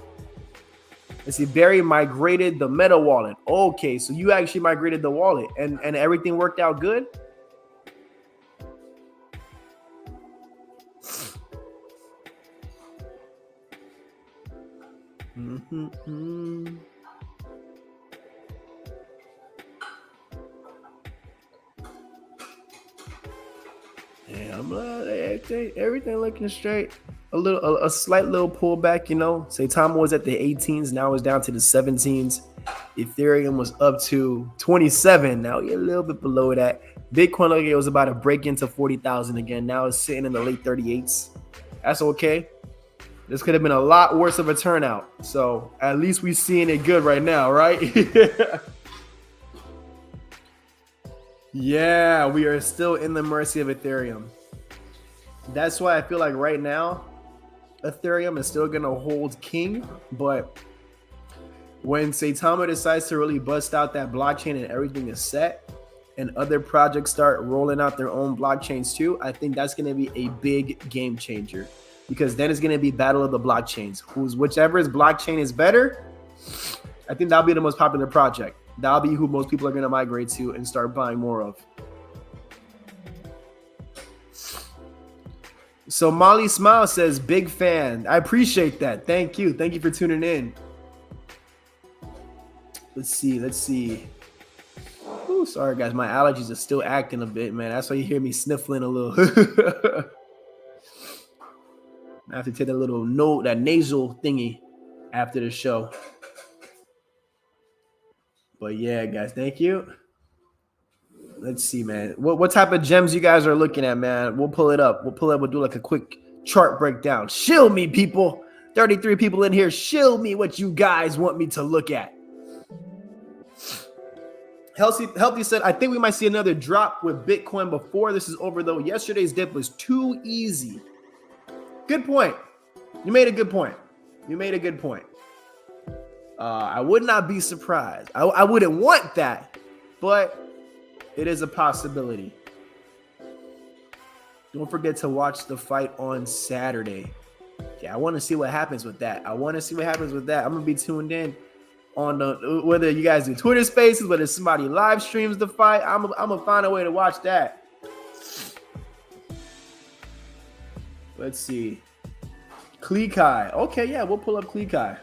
Let's see, Barry migrated the Meta wallet. Okay, so you actually migrated the wallet and everything worked out good? Yeah, I'm everything looking straight. A slight little pullback, Saitama was at the 18s, now it's down to the 17s. Ethereum was up to 27. Now you're a little bit below that. Bitcoin was about to break into 40,000 again. Now it's sitting in the late 38s. That's okay. This could have been a lot worse of a turnout. So at least we're seeing it good right now, right? Yeah, we are still in the mercy of Ethereum. That's why I feel like right now, Ethereum is still going to hold king. But when Saitama decides to really bust out that blockchain and everything is set, and other projects start rolling out their own blockchains too, I think that's going to be a big game changer. Because then it's going to be battle of the blockchains. Whichever blockchain is better, I think that'll be the most popular project. That'll be who most people are going to migrate to and start buying more of. So Molly Smile says, big fan. I appreciate that. Thank you. Thank you for tuning in. Let's see. Ooh, sorry, guys. My allergies are still acting a bit, man. That's why you hear me sniffling a little. I have to take that nasal thingy after the show. But yeah, guys, thank you. Let's see, man. What type of gems you guys are looking at, man? We'll pull it up. We'll do like a quick chart breakdown. Shill me, people. 33 people in here. Shill me what you guys want me to look at. Healthy said, I think we might see another drop with Bitcoin before this is over, though. Yesterday's dip was too easy. Good point. You made a good point. I would not be surprised. I wouldn't want that, but it is a possibility. Don't forget to watch the fight on Saturday. Yeah, I want to see what happens with that. I'm going to be tuned in on whether you guys do Twitter Spaces, whether somebody live streams the fight. I'm going to find a way to watch that. Let's see. Klekai. Okay, yeah, we'll pull up Klekai.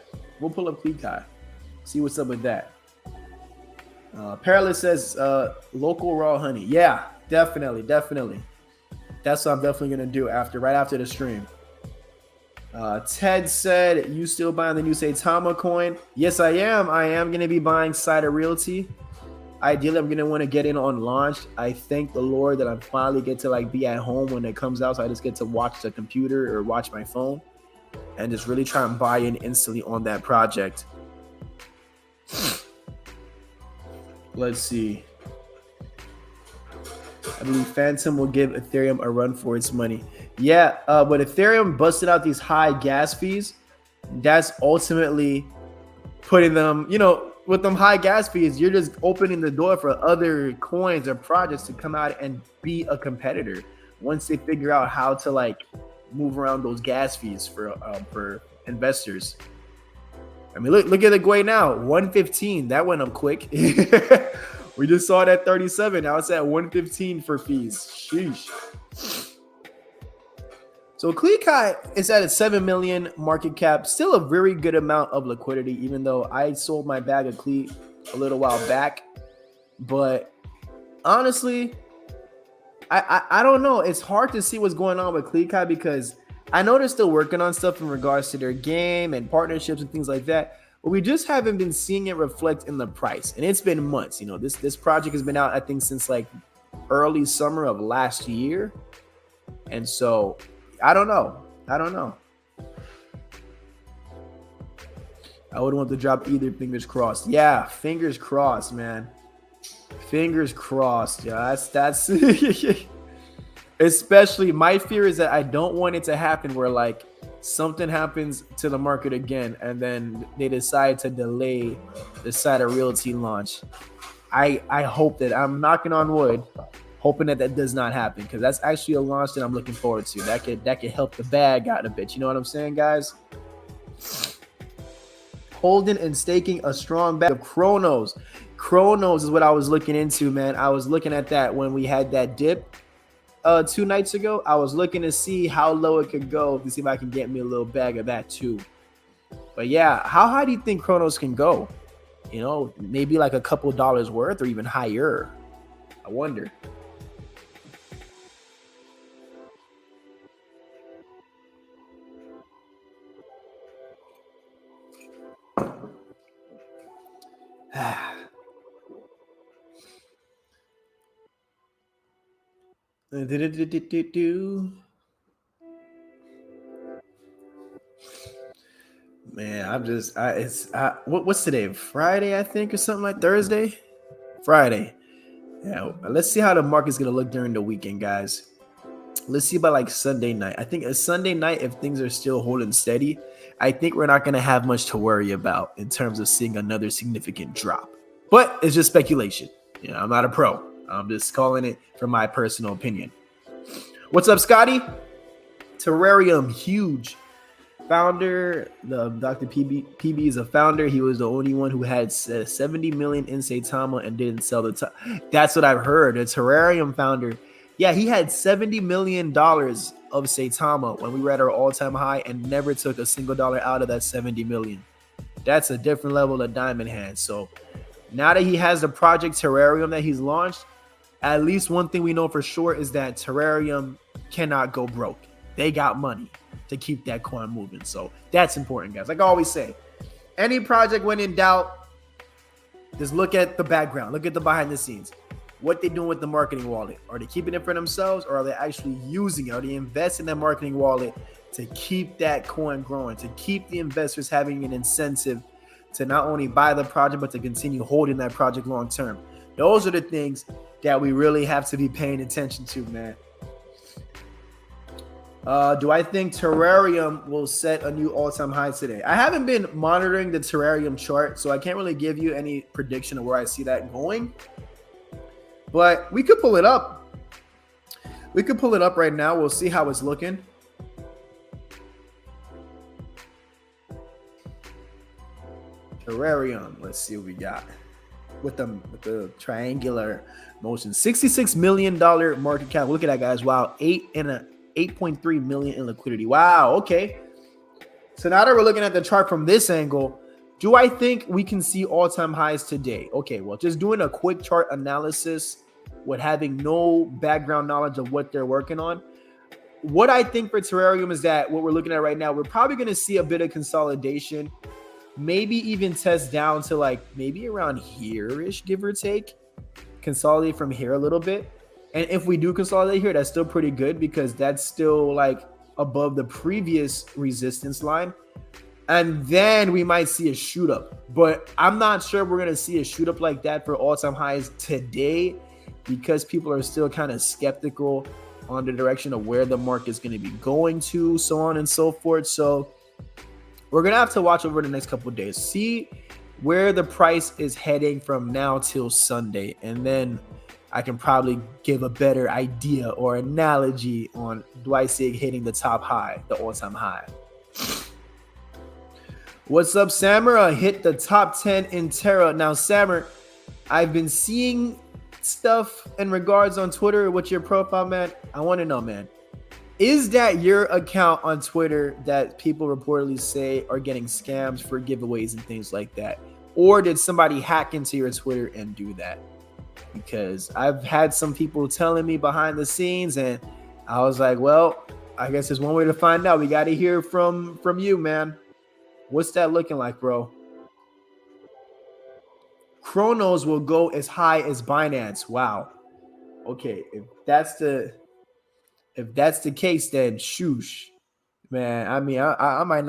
See what's up with that. Perilous says local raw honey. Yeah, definitely. That's what I'm definitely going to do right after the stream. Ted said, you still buying the new Saitama coin? Yes, I am. I am going to be buying Cider Realty. Ideally, I'm going to want to get in on launch. I thank the Lord that I finally get to be at home when it comes out. So I just get to watch the computer or watch my phone and just really try and buy in instantly on that project. Let's see. I believe Phantom will give Ethereum a run for its money. Yeah, but Ethereum busted out these high gas fees. That's ultimately putting them, with them high gas fees, you're just opening the door for other coins or projects to come out and be a competitor once they figure out how to move around those gas fees for investors. I mean, look at the Gwei now, 115. That went up quick. We just saw it at 37. Now it's at 115 for fees. Sheesh. So Klekai is at a 7 million market cap. Still a very good amount of liquidity, even though I sold my bag of Klee a little while back. But honestly, I don't know. It's hard to see what's going on with Klekai because I know they're still working on stuff in regards to their game and partnerships and things like that. But we just haven't been seeing it reflect in the price. And it's been months. This project has been out, I think, since early summer of last year. And so I don't know. I wouldn't want to drop either. Fingers crossed. Yeah, fingers crossed, man. Fingers crossed. Yeah, that's especially my fear is that I don't want it to happen where something happens to the market again and then they decide to delay the Cider Realty launch. I hope that, I'm knocking on wood, hoping that does not happen, because that's actually a launch that I'm looking forward to. That could help the bag out a bit. You know what I'm saying, guys? Holding and staking a strong bag of Chronos. Chronos is what I was looking into, man. I was looking at that when we had that dip 2 nights ago. I was looking to see how low it could go to see if I can get me a little bag of that too. But yeah, how high do you think Chronos can go? Maybe a couple dollars worth or even higher. I wonder. Man, what's today? Friday, I think, or something like Thursday? Friday. Yeah, let's see how the market's gonna look during the weekend, guys. Let's see about Sunday night. I think a Sunday night, if things are still holding steady, I think we're not gonna have much to worry about in terms of seeing another significant drop. But it's just speculation. I'm not a pro. I'm just calling it from my personal opinion. What's up, Scotty? Terrarium, huge. Founder, the Dr. PB is a founder. He was the only one who had 70 million in Saitama and didn't sell the That's what I've heard. A Terrarium founder. Yeah, he had $70 million of Saitama when we were at our all-time high and never took a single dollar out of that 70 million. That's a different level of diamond hands. So now that he has the Project Terrarium that he's launched, at least one thing we know for sure is that Terrarium cannot go broke. They got money to keep that coin moving. So that's important, guys. Like I always say, any project when in doubt, just look at the background. Look at the behind the scenes. What they doing with the marketing wallet? Are they keeping it for themselves, or are they actually using it? Are they investing in that marketing wallet to keep that coin growing, to keep the investors having an incentive to not only buy the project, but to continue holding that project long term? Those are the things that we really have to be paying attention to, man. Do I think Terrarium will set a new all-time high today? I haven't been monitoring the Terrarium chart, so I can't really give you any prediction of where I see that going. But we could pull it up. We could pull it up right now. We'll see how it's looking. Terrarium. Let's see what we got with the triangular motion. $66 million market cap. Look at that, guys. Wow, 8.3 million in liquidity. Wow. Okay. So now that we're looking at the chart from this angle, do I think we can see all-time highs today? Okay. Well, just doing a quick chart analysis with having no background knowledge of what they're working on. What I think for Terrarium is that what we're looking at right now, we're probably going to see a bit of consolidation, maybe even test down to like maybe around here-ish, give or take, consolidate from here a little bit. And if we do consolidate here, that's still pretty good because that's still like above the previous resistance line. And then we might see a shoot up, but I'm not sure we're going to see a shoot up like that for all-time highs today because people are still kind of skeptical on the direction of where the market is going to be going to, so on and so forth. So we're going to have to watch over the next couple of days, see where the price is heading from now till Sunday. And then I can probably give a better idea or analogy on do I see it hitting the top high, the all-time high. What's up, Sammer? Hit the top 10 in Terra. Now, Sammer, I've been seeing stuff in regards on Twitter with your profile, man. I want to know, man, is that your account on Twitter that people reportedly say are getting scams for giveaways and things like that? Or did somebody hack into your Twitter and do that? Because I've had some people telling me behind the scenes, and I was like, well, I guess there's one way to find out. We got to hear from you, man. What's that looking like, bro? Chronos will go as high as Binance. Wow. Okay, if that's the case, then shoosh, man. I mean, I might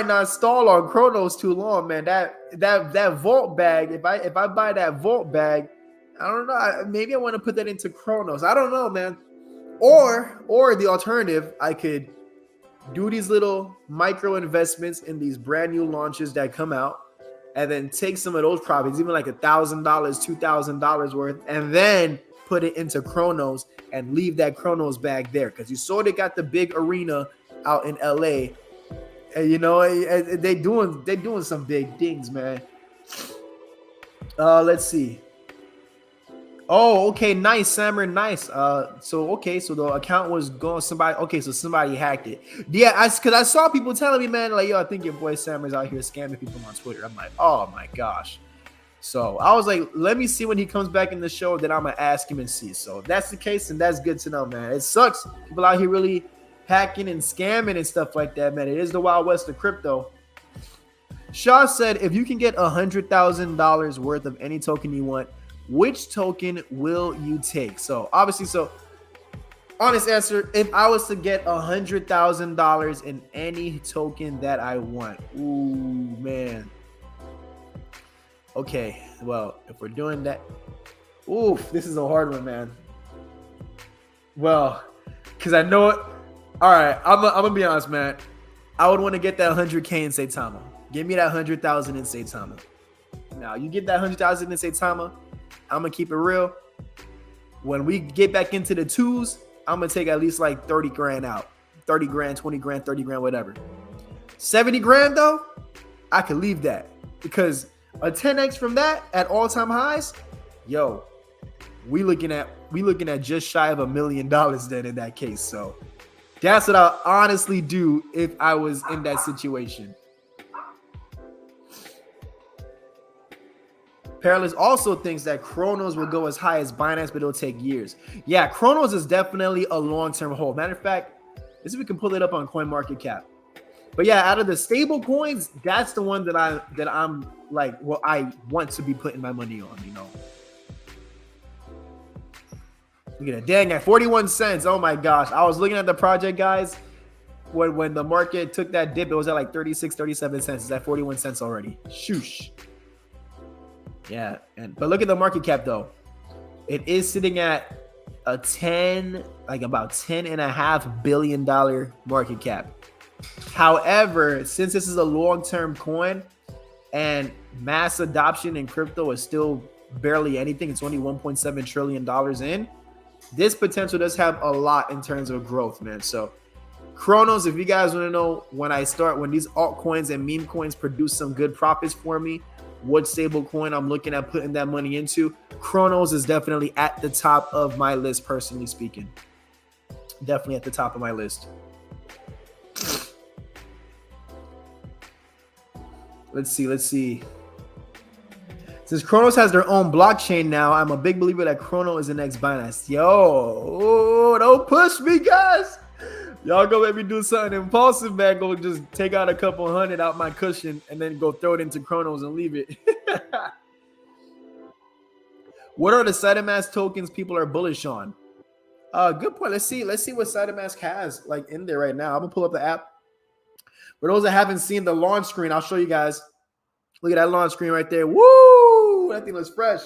not stall on Chronos too long, man. That vault bag. If I buy that vault bag, I don't know. Maybe I want to put that into Chronos. I don't know, man. Or the alternative, I could do these little micro investments in these brand new launches that come out, and then take some of those profits, even like $1,000, $2,000 worth, and then put it into Chronos and leave that Chronos bag there. Because you saw they got the big arena out in LA. And you know, they doing some big things, man. Let's see. Oh, okay, nice, Sammer, nice. So the account was going somebody. Okay, so somebody hacked it. Yeah, because I saw people telling me, man, like, yo, I think your boy Sammer's out here scamming people on Twitter. I'm like, oh my gosh. So I was like, let me see when he comes back in the show. Then I'm gonna ask him and see. So if that's the case, and that's good to know, man. It sucks. People out here really hacking and scamming and stuff like that, man. It is the Wild West of crypto. Shaw said, if you can get $100,000 worth of any token you want, which token will you take? So obviously, honest answer, if I was to get $100,000 in any token that I want, ooh, man. Okay, well, if we're doing that, oof, this is a hard one, man. Well, because I know it. All right, I'm gonna be honest, man. I would want to get that 100K in Saitama. Give me that 100,000 in Saitama. Now, you get that 100,000 in Saitama, I'm gonna keep it real. When we get back into the twos, I'm gonna take at least like 30 grand out. 30 grand, 20 grand, 30 grand, whatever. 70 grand though, I could leave that because a 10x from that at all-time highs, yo, we looking at just shy of $1 million then in that case. So that's what I'll honestly do if I was in that situation. Perilous also thinks that Chronos will go as high as Binance, but it'll take years. Yeah, Chronos is definitely a long-term hold. Matter of fact, let's see if we can pull it up on CoinMarketCap. But yeah, out of the stable coins, that's the one that I'm like, well, I want to be putting my money on, you know. Look at that. Dang, at 41 cents. Oh my gosh. I was looking at the project, guys. When the market took that dip, it was at like 36, 37 cents. It's at 41 cents already. Shoosh. Yeah, but look at the market cap though. It is sitting at about $10.5 billion market cap. However, since this is a long-term coin and mass adoption in crypto is still barely anything, it's only $1.7 trillion in. This potential does have a lot in terms of growth, man. So Cronos, if you guys want to know when these altcoins and meme coins produce some good profits for me, what stable coin I'm looking at putting that money into, Cronos is definitely at the top of my list, personally speaking. Definitely at the top of my list. Let's see. Since Cronos has their own blockchain now, I'm a big believer that Chrono is the next Binance. Yo, don't push me, guys. Y'all go let me do something impulsive, man. Go just take out a couple hundred out my cushion and then go throw it into Chronos and leave it. What are the SideMask tokens people are bullish on? Good point. Let's see what SideMask has like in there right now. I'm gonna pull up the app. For those that haven't seen the launch screen, I'll show you guys. Look at that launch screen right there. Woo! That thing looks fresh.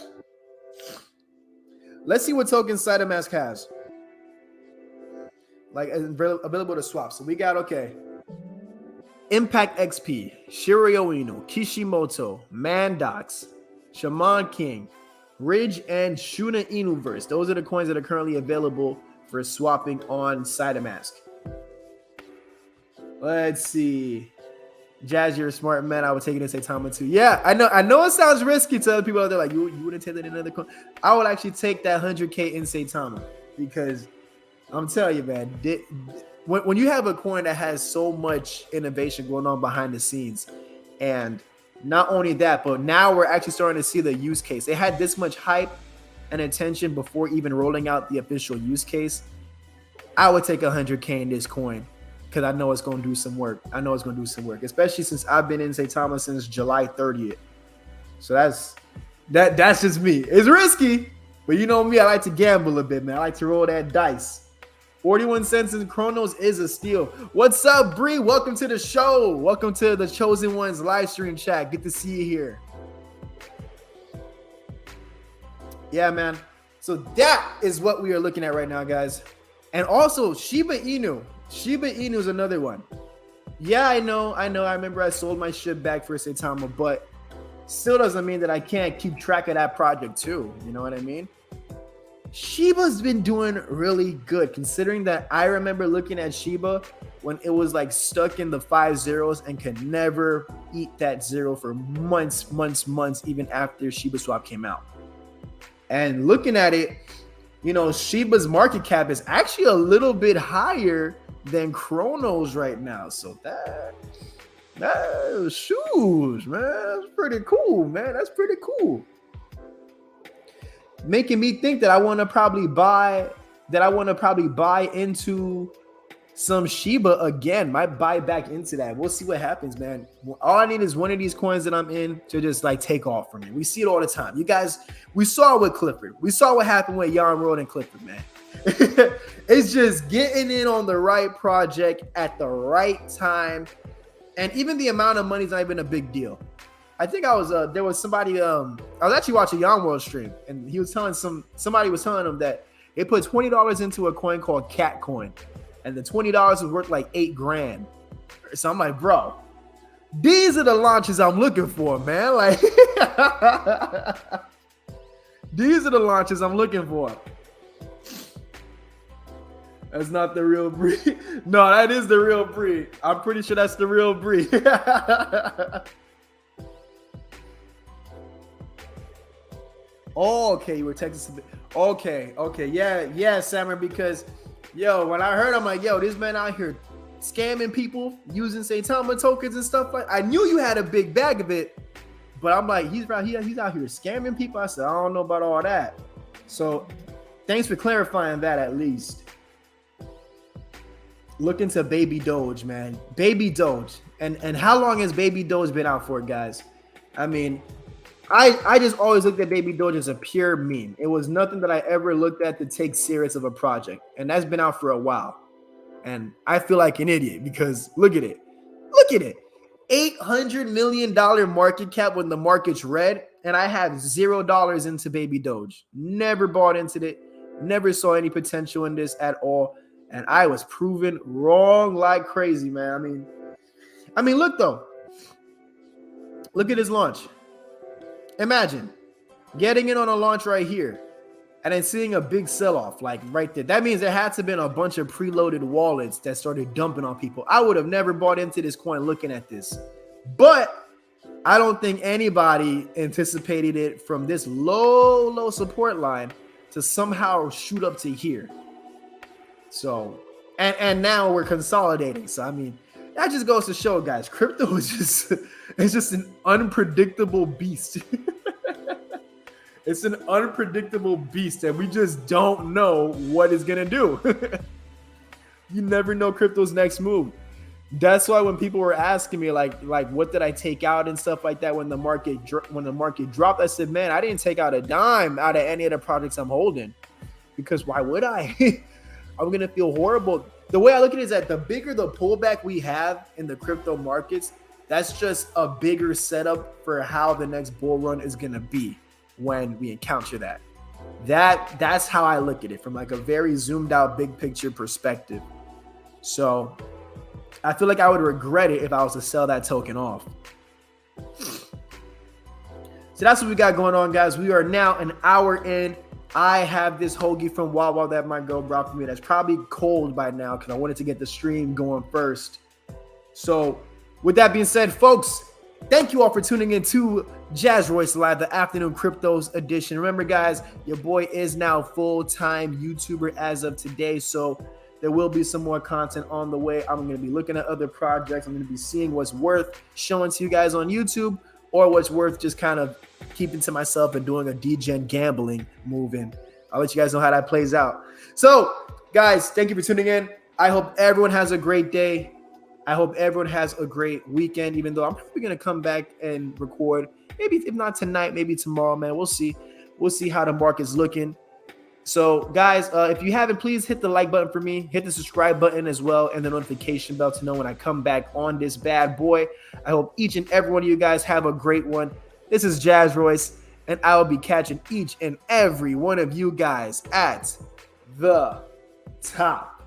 Let's see what tokens SideMask has. Like available to swap. So we got, okay, Impact XP, Shiroyo Inu, Kishimoto, Mandox, Shaman King, Ridge, and Shuna Inuverse. Those are the coins that are currently available for swapping on SideMask. Let's see. Jazz, you're a smart man. I would take it in Saitama too. Yeah, I know it sounds risky to other people out there. Like, you wouldn't take that in another coin. I would actually take that 100K in Saitama, because I'm telling you, man, when you have a coin that has so much innovation going on behind the scenes, and not only that, but now we're actually starting to see the use case. They had this much hype and attention before even rolling out the official use case. I would take 100K in this coin, because I know it's going to do some work. Especially since I've been in Saitama since July 30th. So that's just me. It's risky, but you know me, I like to gamble a bit, man. I like to roll that dice. 41 cents in Chronos is a steal. What's up, Bree? Welcome to the show. Welcome to the Chosen Ones live stream chat. Good to see you here. Yeah, man. So that is what we are looking at right now, guys. And also Shiba Inu. Shiba Inu is another one. Yeah, I know. I remember I sold my shit back for Saitama, but still doesn't mean that I can't keep track of that project too. You know what I mean? Shiba's been doing really good, considering that I remember looking at Shiba when it was like stuck in the 5 zeros and could never eat that zero for months, even after Shiba Swap came out. And looking at it, you know, Shiba's market cap is actually a little bit higher than Chronos right now. So that shoes, man, that's pretty cool, man. That's pretty cool. Making me think that I want to probably buy into some Shiba again. Might buy back into that. We'll see what happens, man. All I need is one of these coins that I'm in to just like take off from me. We see it all the time. You guys, we saw it with Clifford. We saw what happened with Yarn World and Clifford, man. It's just getting in on the right project at the right time. And even the amount of money is not even a big deal. I think there was somebody, I was actually watching Yarn World stream, and he was telling somebody was telling him that they put $20 into a coin called Cat Coin, and the $20 was worth like $8,000. So I'm like, bro, these are the launches I'm looking for, man. Like, these are the launches I'm looking for. That's not the real breed. No, that is the real breed. I'm pretty sure that's the real breed. Oh, okay, you were Texas. Okay, yeah, Sammer, because, yo, when I heard, I'm like, yo, this man out here scamming people using Saitama tokens and stuff like. I knew you had a big bag of it, but I'm like, he's out here scamming people. I said, I don't know about all that. So, thanks for clarifying that at least. Look into Baby Doge, man. Baby Doge, and how long has Baby Doge been out for, guys? I mean, I just always looked at Baby Doge as a pure meme. It was nothing that I ever looked at to take serious of a project. And that's been out for a while. And I feel like an idiot because look at it. $800 million market cap when the market's red. and I have $0 into Baby Doge. Never bought into it. Never saw any potential in this at all. And I was proven wrong like crazy, man. I mean, look though. Look at his launch. Imagine getting in on a launch right here and then seeing a big sell-off like right there. That means there had to have been a bunch of preloaded wallets that started dumping on people. I would have never bought into this coin looking at this. But I don't think anybody anticipated it from this low support line to somehow shoot up to here. So, and now we're consolidating. So, I mean, that just goes to show, guys, crypto is just an unpredictable beast. It's an unpredictable beast, and we just don't know what it's gonna do. You never know crypto's next move. That's why when people were asking me like what did I take out and stuff like that when the market dropped, I said, man, I didn't take out a dime out of any of the projects I'm holding, because why would I? I'm gonna feel horrible. The way I look at it is that the bigger the pullback we have in the crypto markets, that's just a bigger setup for how the next bull run is gonna be when we encounter that. That's how I look at it from like a very zoomed out big picture perspective. So I feel like I would regret it if I was to sell that token off. So that's what we got going on, guys. We are now an hour in. I have this hoagie from Wawa that my girl brought for me that's probably cold by now because I wanted to get the stream going first. So with that being said, folks, thank you all for tuning in to Jazz Royce Live, the Afternoon Cryptos edition. Remember, guys, your boy is now full-time YouTuber as of today, so there will be some more content on the way. I'm going to be looking at other projects. I'm going to be seeing what's worth showing to you guys on YouTube or what's worth just kind of keeping to myself and doing a degen gambling move in. I'll let you guys know how that plays out. So, guys, thank you for tuning in. I hope everyone has a great day. I hope everyone has a great weekend, even though I'm probably going to come back and record. Maybe if not tonight, maybe tomorrow, man. We'll see. We'll see how the market's looking. So, guys, if you haven't, please hit the like button for me. Hit the subscribe button as well and the notification bell to know when I come back on this bad boy. I hope each and every one of you guys have a great one. This is Jazz Royce, and I will be catching each and every one of you guys at the top.